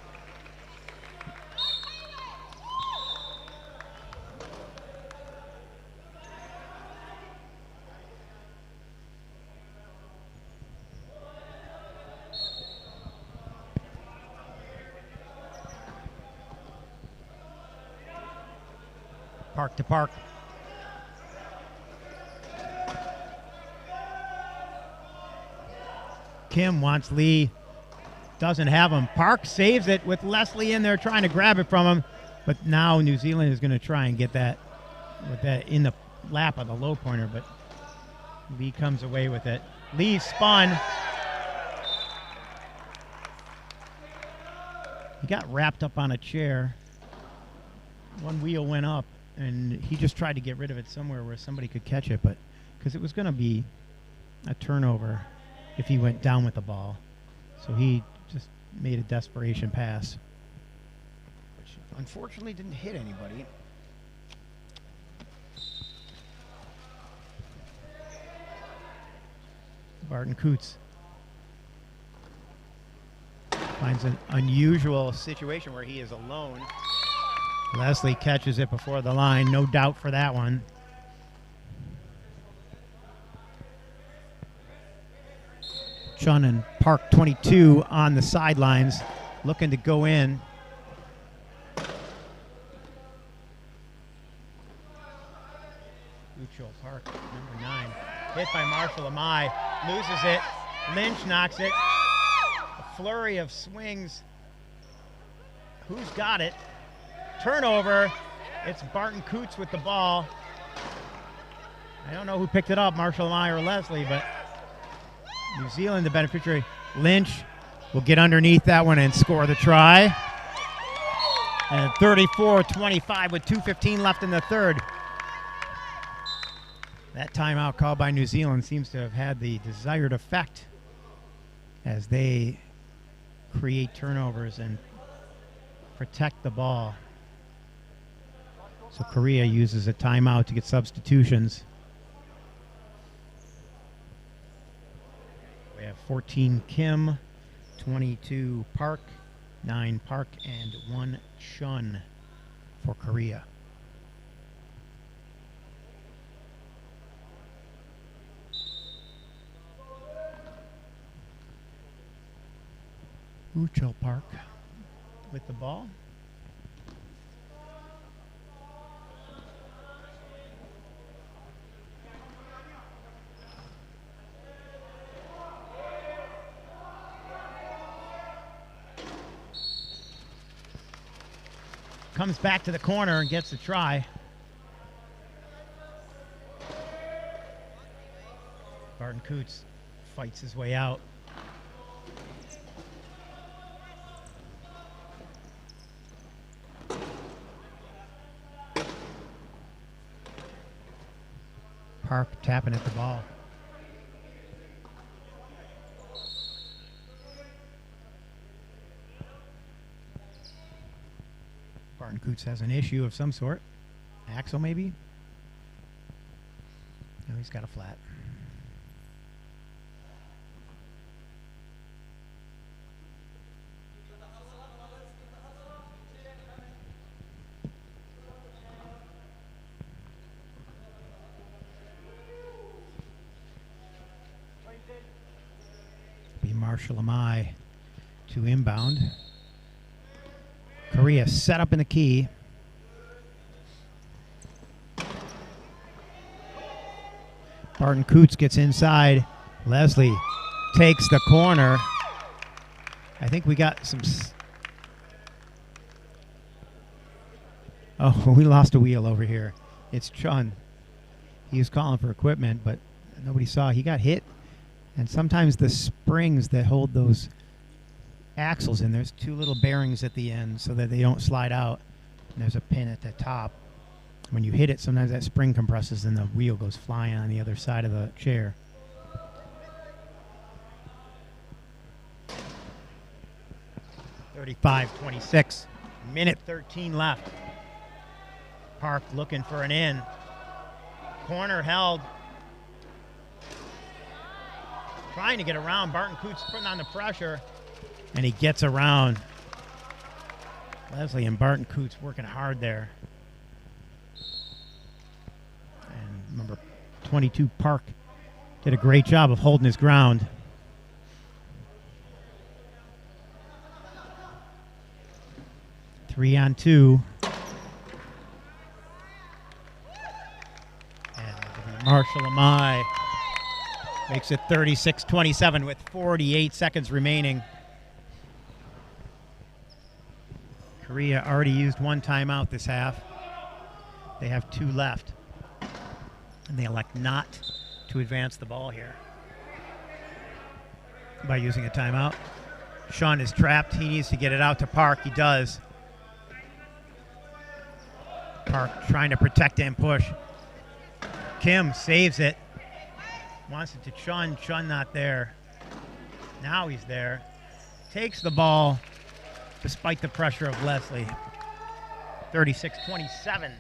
Park to Park. Kim wants Lee, doesn't have him. Park saves it with Leslie in there trying to grab it from him, but now New Zealand is going to try and get that with that in the lap of the low pointer, but Lee comes away with it. Lee spun. He got wrapped up on a chair. One wheel went up, and he just tried to get rid of it somewhere where somebody could catch it, but because it was going to be a turnover if he went down with the ball. So he just made a desperation pass, which unfortunately didn't hit anybody. Barton Coots finds an unusual situation where he is alone. Leslie catches it before the line, no doubt for that one. Chun and Park 22 on the sidelines, looking to go in. Uchel Park, number 9. Hit by Marshall Amai, loses it. Lynch knocks it. A flurry of swings. Who's got it? Turnover. It's Barton Coots with the ball. I don't know who picked it up, Marshall Amai or Leslie, but New Zealand, the beneficiary. Lynch will get underneath that one and score the try. And 34-25 with 2:15 left in the third. That timeout called by New Zealand seems to have had the desired effect as they create turnovers and protect the ball. So Korea uses a timeout to get substitutions. We have 14 Kim, 22 Park, 9 Park, and 1 Chun for Korea. Uchel Park with the ball. Comes back to the corner and gets the try. Barton Coots fights his way out. Park tapping at the ball. Barton Coots has an issue of some sort. Axel, maybe? No, he's got a flat. Be Marshall Amai to inbound. Korea set up in the key. Barton Coots gets inside. Leslie takes the corner. I think we got some Oh, we lost a wheel over here. It's Chun. He was calling for equipment, but nobody saw. He got hit. And sometimes the springs that hold those axles in, there's two little bearings at the end so that they don't slide out. And there's a pin at the top. When you hit it, sometimes that spring compresses and the wheel goes flying on the other side of the chair. (35-26). Minute 13 left. Park looking for an in. Corner held. Trying to get around. Barton Coots putting on the pressure. And he gets around. Leslie and Barton Coots working hard there. And number 22, Park, did a great job of holding his ground. Three on two. And Marshall Amai makes it 36-27 with 48 seconds remaining. Korea already used one timeout this half. They have two left. And they elect not to advance the ball here by using a timeout. Sean is trapped. He needs to get it out to Park. He does. Park trying to protect and push. Kim saves it. Wants it to Chun. Chun not there. Now he's there. Takes the ball despite the pressure of Leslie. 36-27.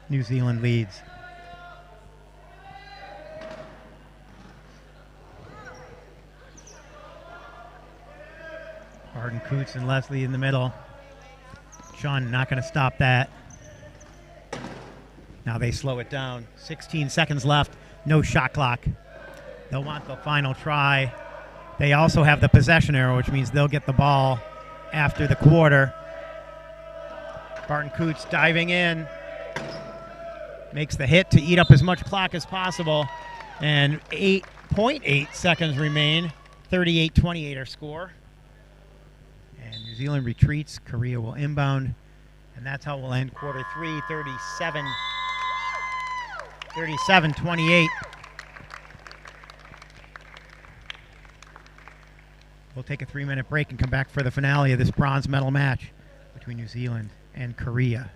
New Zealand leads. Barton Coots and Leslie in the middle. Sean not going to stop that. Now they slow it down. 16 seconds left. No shot clock. They'll want the final try. They also have the possession arrow, which means they'll get the ball after the quarter. Barton Coots diving in. Makes the hit to eat up as much clock as possible. And 8.8 seconds remain. 38-28 our score. And New Zealand retreats. Korea will inbound. And that's how we'll end quarter three, 37-28. We'll take a 3-minute break and come back for the finale of this bronze medal match between New Zealand and Korea.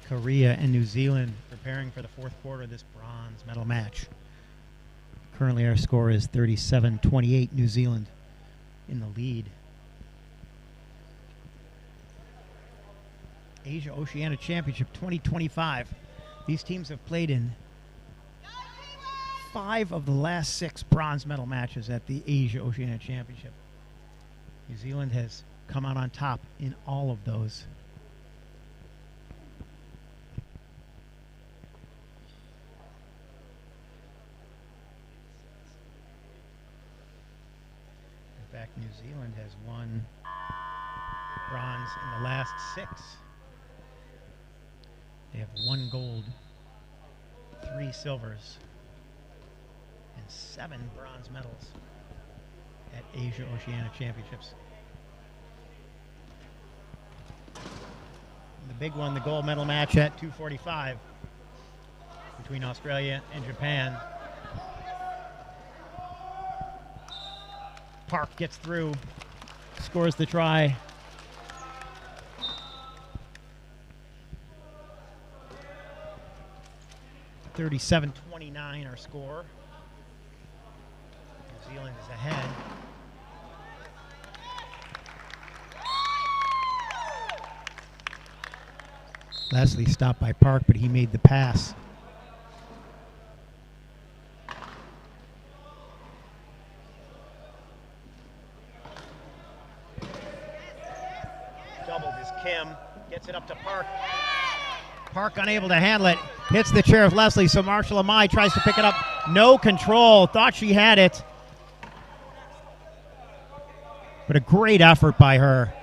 Korea and New Zealand preparing for the fourth quarter of this bronze medal match. Currently our score is 37-28, New Zealand in the lead. Asia-Oceania Championship 2025. These teams have played in 5 of the last 6 bronze medal matches at the Asia-Oceania Championship. New Zealand has come out on top in all of those. In fact, New Zealand has won bronze in the last 6. They have 1 gold, 3 silvers, and 7 bronze medals at Asia-Oceania Championships. The big one, the gold medal match at 2:45 between Australia and Japan. Park gets through, scores the try. (37-29) our score. New Zealand is ahead. Leslie stopped by Park, but he made the pass. Doubled is Kim, gets it up to Park. Park unable to handle it, hits the chair of Leslie, so Marshall Amai tries to pick it up. No control, thought she had it. But a great effort by her.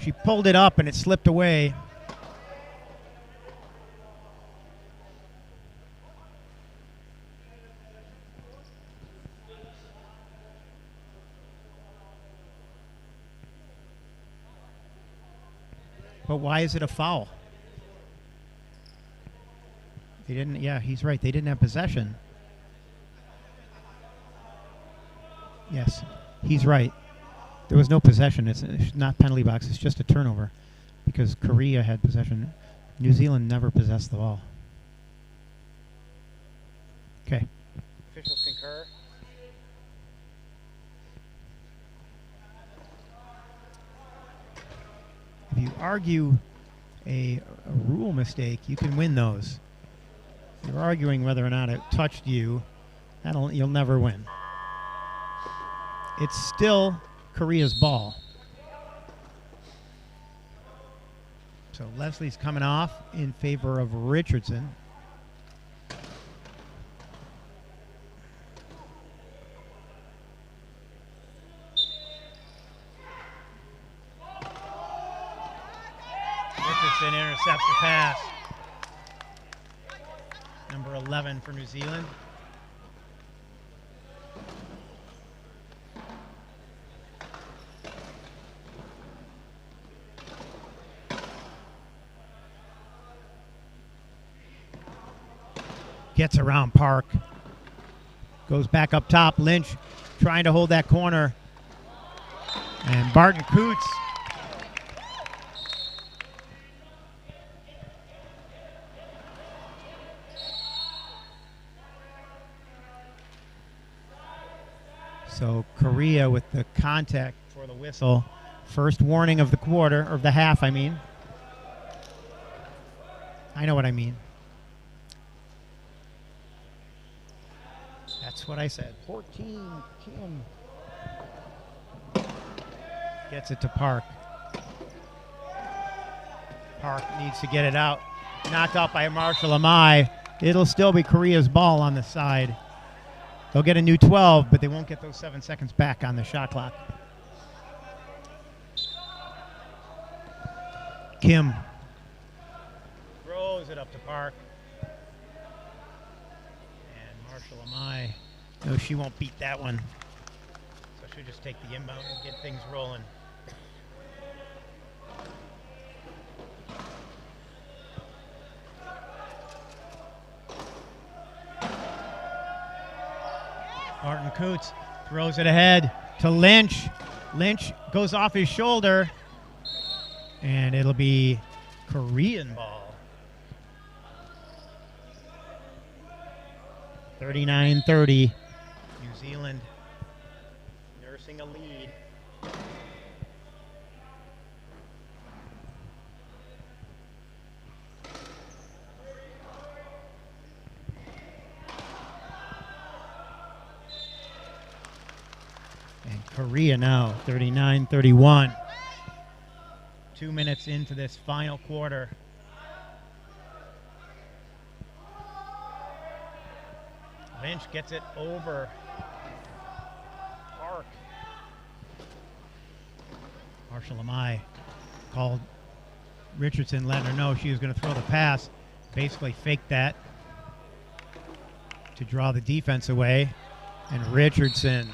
She pulled it up and it slipped away. But why is it a foul? They didn't, yeah, he's right. They didn't have possession. Yes, he's right. There was no possession. It's not penalty box. It's just a turnover because Korea had possession. New Zealand never possessed the ball. Okay. Officials concur. If you argue a rule mistake, you can win those. If you're arguing whether or not it touched you, you'll never win. It's still Korea's ball. So Leslie's coming off in favor of Richardson. Richardson intercepts the pass. Number 11 for New Zealand. Gets around Park. Goes back up top. Lynch trying to hold that corner. And Barton Coots. So Korea with the contact for the whistle. First warning of the quarter, or the half, I mean. I know what I mean. That's what I said. 14, Kim. Gets it to Park. Park needs to get it out. Knocked out by Marshall Amai. It'll still be Korea's ball on the side. They'll get a new 12, but they won't get those 7 seconds back on the shot clock. Kim throws it up to Park. And Marshall Amai, no, she won't beat that one. So she'll just take the inbound and get things rolling. Barton Coots throws it ahead to Lynch. Lynch goes off his shoulder, and it'll be Korean ball. 39-30. New Zealand nursing a lead. And Korea now, 39-31. 2 minutes into this final quarter. Lynch gets it over Park. Marshall Amai called Richardson, letting her know she was going to throw the pass. Basically faked that to draw the defense away. And Richardson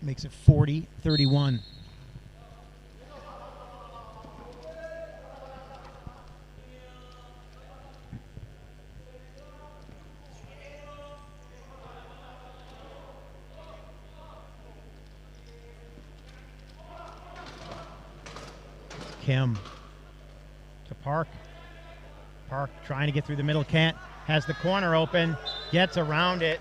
makes it 40-31. Kim to Park. Park trying to get through the middle, can't. Has the corner open, gets around it.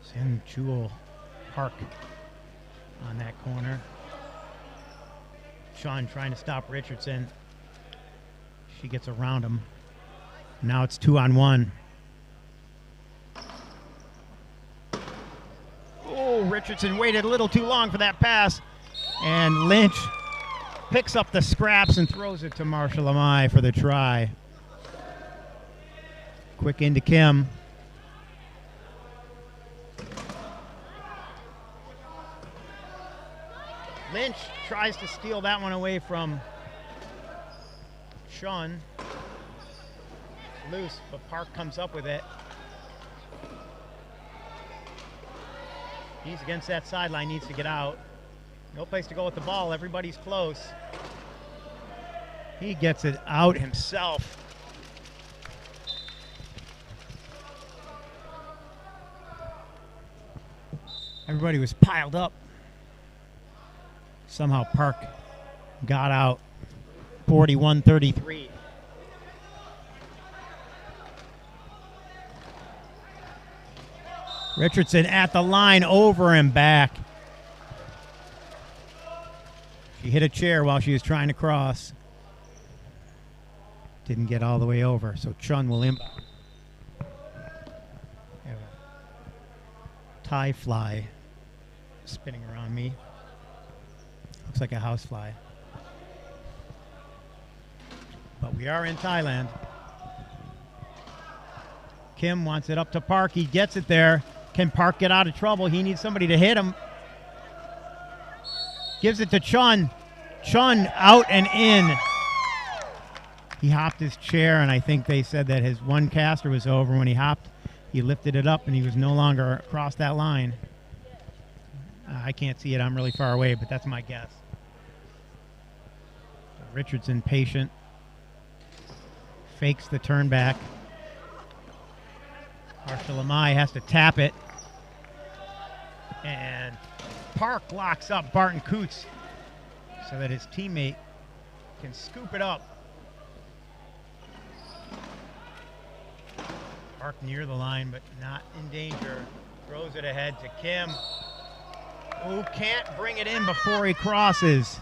Sim Chul Park on that corner. Sean trying to stop Richardson. She gets around him. Now it's 2-on-1. Richardson waited a little too long for that pass, and Lynch picks up the scraps and throws it to Marshall Amai for the try. Quick into Kim. Lynch tries to steal that one away from Sean. Loose, but Park comes up with it. He's against that sideline, needs to get out. No place to go with the ball. Everybody's close. He gets it out himself. Everybody was piled up. Somehow Park got out. 41-33. Richardson at the line, over and back. She hit a chair while she was trying to cross. Didn't get all the way over, so Chun will inbound. Thai fly spinning around me. Looks like a housefly. But we are in Thailand. Kim wants it up to Park. He gets it there. Can Park get out of trouble? He needs somebody to hit him. Gives it to Chun. Chun out and in. He hopped his chair, and I think they said that his one caster was over. When he hopped, he lifted it up, and he was no longer across that line. I can't see it. I'm really far away, but that's my guess. Richardson patient. Fakes the turn back. Marshall Amai has to tap it. And Park locks up Barton Coots so that his teammate can scoop it up. Park near the line, but not in danger. Throws it ahead to Kim, who can't bring it in before he crosses.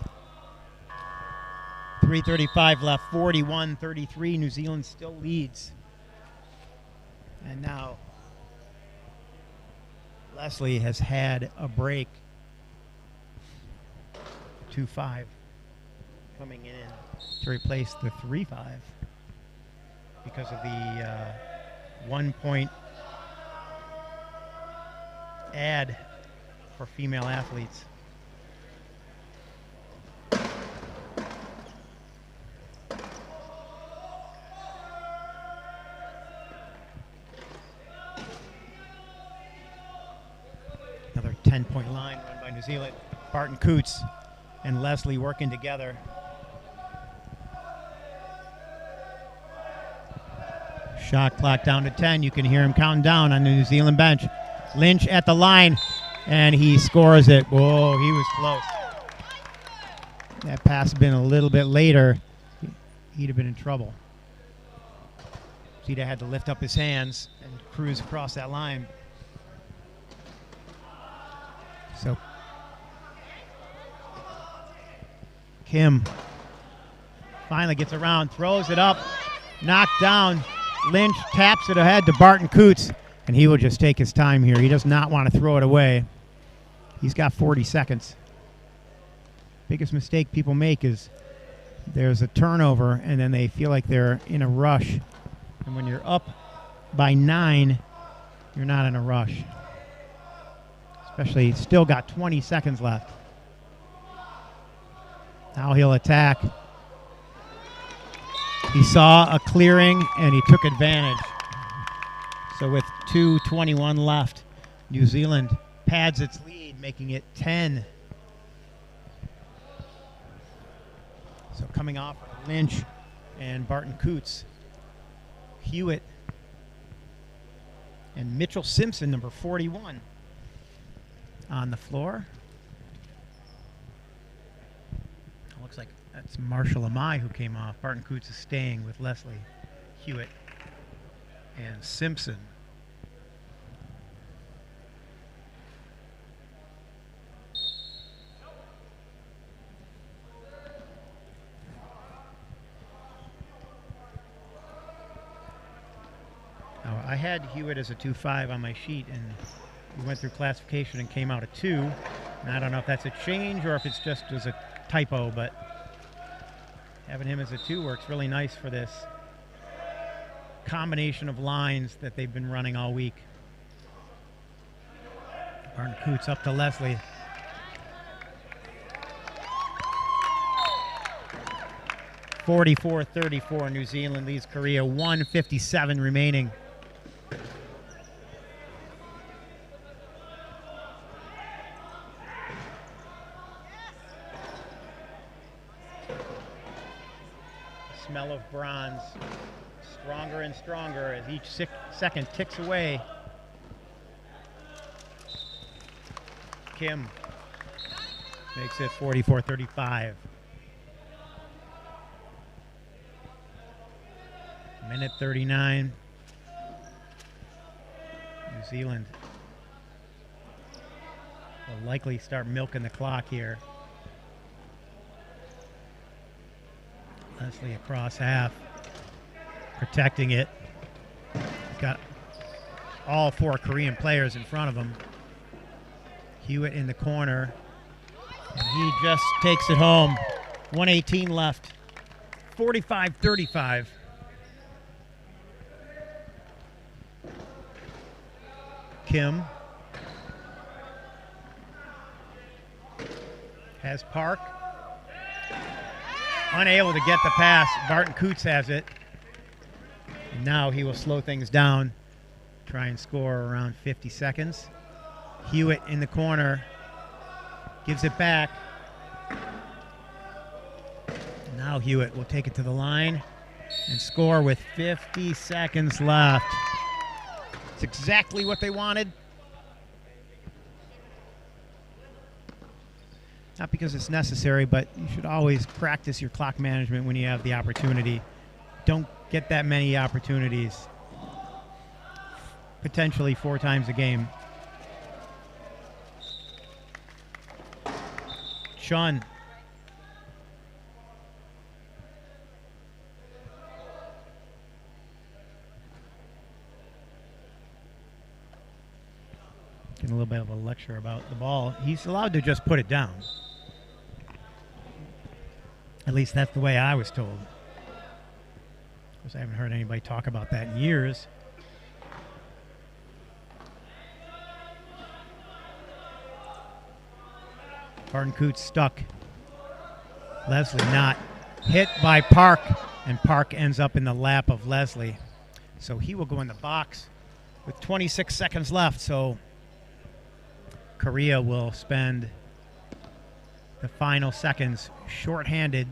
3:35 left, 41-33. New Zealand still leads. And now Leslie has had a break. 2-5 coming in to replace the 3-5 because of the 1 point add for female athletes. Another 10-point line run by New Zealand. Barton Coots and Leslie working together. Shot clock down to 10. You can hear him counting down on the New Zealand bench. Lynch at the line. And he scores it. Whoa, he was close. That pass had been a little bit later, he'd have been in trouble. He'd have had to lift up his hands and cruise across that line. So Kim finally gets around, throws it up, knocked down. Lynch taps it ahead to Barton Coots, and he will just take his time here. He does not want to throw it away. He's got 40 seconds. Biggest mistake people make is there's a turnover, and then they feel like they're in a rush. And when you're up by 9, you're not in a rush. Especially, still got 20 seconds left. Now he'll attack. He saw a clearing, and he took advantage. So with 2:21 left, New Zealand pads its lead, making it 10. So coming off Lynch and Barton Coots, Hewitt and Mitchell Simpson, number 41, on the floor. Looks like that's Marshall Amai who came off. Barton Coots is staying with Leslie, Hewitt, and Simpson. Now, I had Hewitt as a 2.5 on my sheet, and we went through classification and came out a 2. And I don't know if that's a change or if it's just as a typo, but having him as a 2 works really nice for this combination of lines that they've been running all week. Barton Coots up to Leslie. (44-34), New Zealand leads Korea. 1:57 remaining. Smell of bronze, stronger and stronger as each second ticks away. Kim makes it 44-35. Minute 39. New Zealand will likely start milking the clock here. Leslie across half, protecting it. He's got all 4 Korean players in front of him. Hewitt in the corner, and he just takes it home. 1:18 left, 45-35. Kim has Park. Unable to get the pass. Barton Coots has it. And now he will slow things down, try and score around 50 seconds. Hewitt in the corner, gives it back. And now Hewitt will take it to the line and score with 50 seconds left. It's exactly what they wanted. Not because it's necessary, but you should always practice your clock management when you have the opportunity. Don't get that many opportunities. Potentially 4 times a game. Chun. Getting a little bit of a lecture about the ball. He's allowed to just put it down. At least that's the way I was told. Of course, I haven't heard anybody talk about that in years. Barton Coots stuck. Leslie not. Hit by Park, and Park ends up in the lap of Leslie. So he will go in the box with 26 seconds left. So Korea will spend the final seconds shorthanded.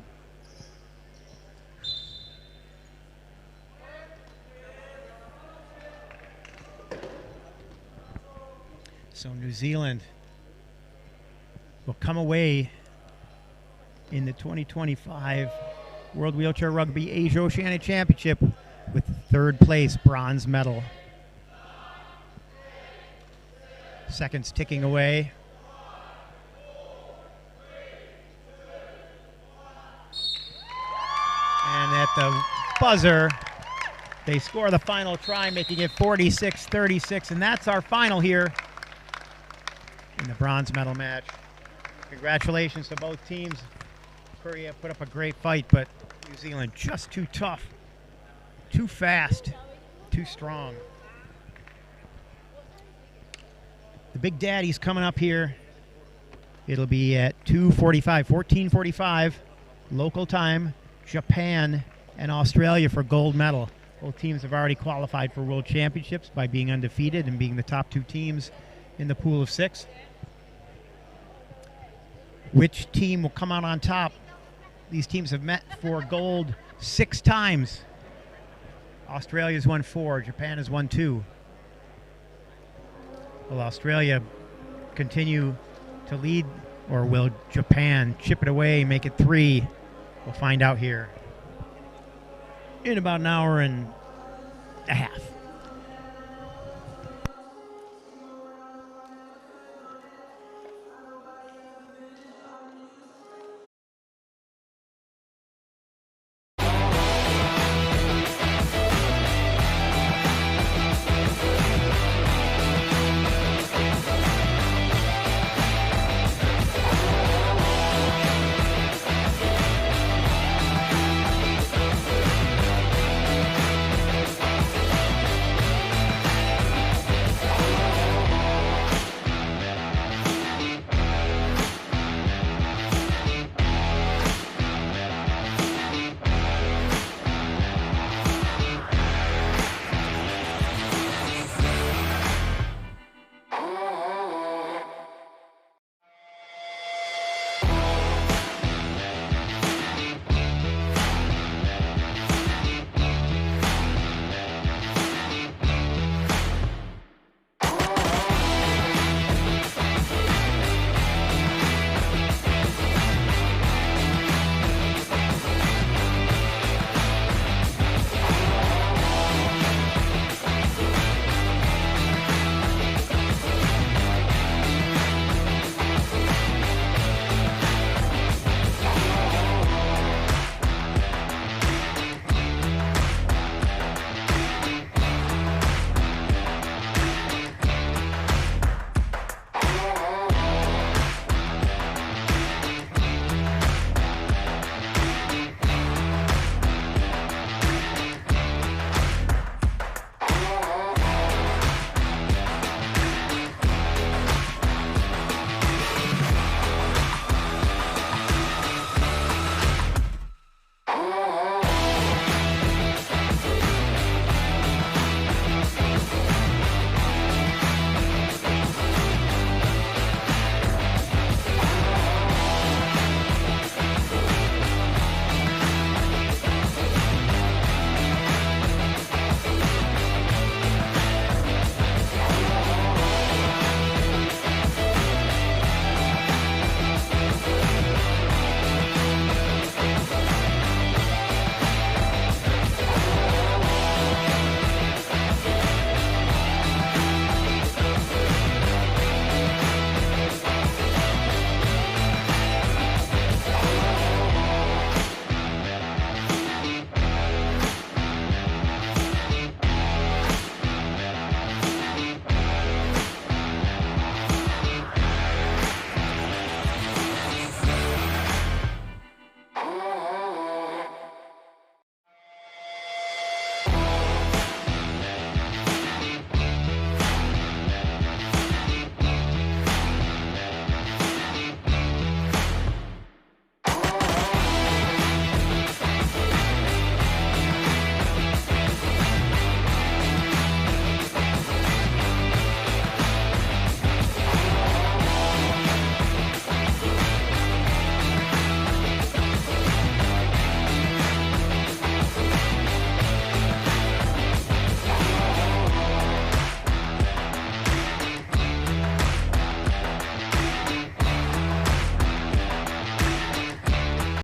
So New Zealand will come away in the 2025 World Wheelchair Rugby Asia Oceania Championship with third place bronze medal. Seconds ticking away. And at the buzzer, they score the final try, making it 46-36, and that's our final here in the bronze medal match. Congratulations to both teams. Korea put up a great fight, but New Zealand just too tough, too fast, too strong. The Big Daddy's coming up here. It'll be at 14:45 local time. Japan and Australia for gold medal. Both teams have already qualified for World Championships by being undefeated and being the top two teams in the pool of 6. Which team will come out on top? These teams have met for gold 6 times. Australia's won 4, Japan has won 2. Will Australia continue to lead, or will Japan chip it away, make it 3? We'll find out here in about an hour and a half.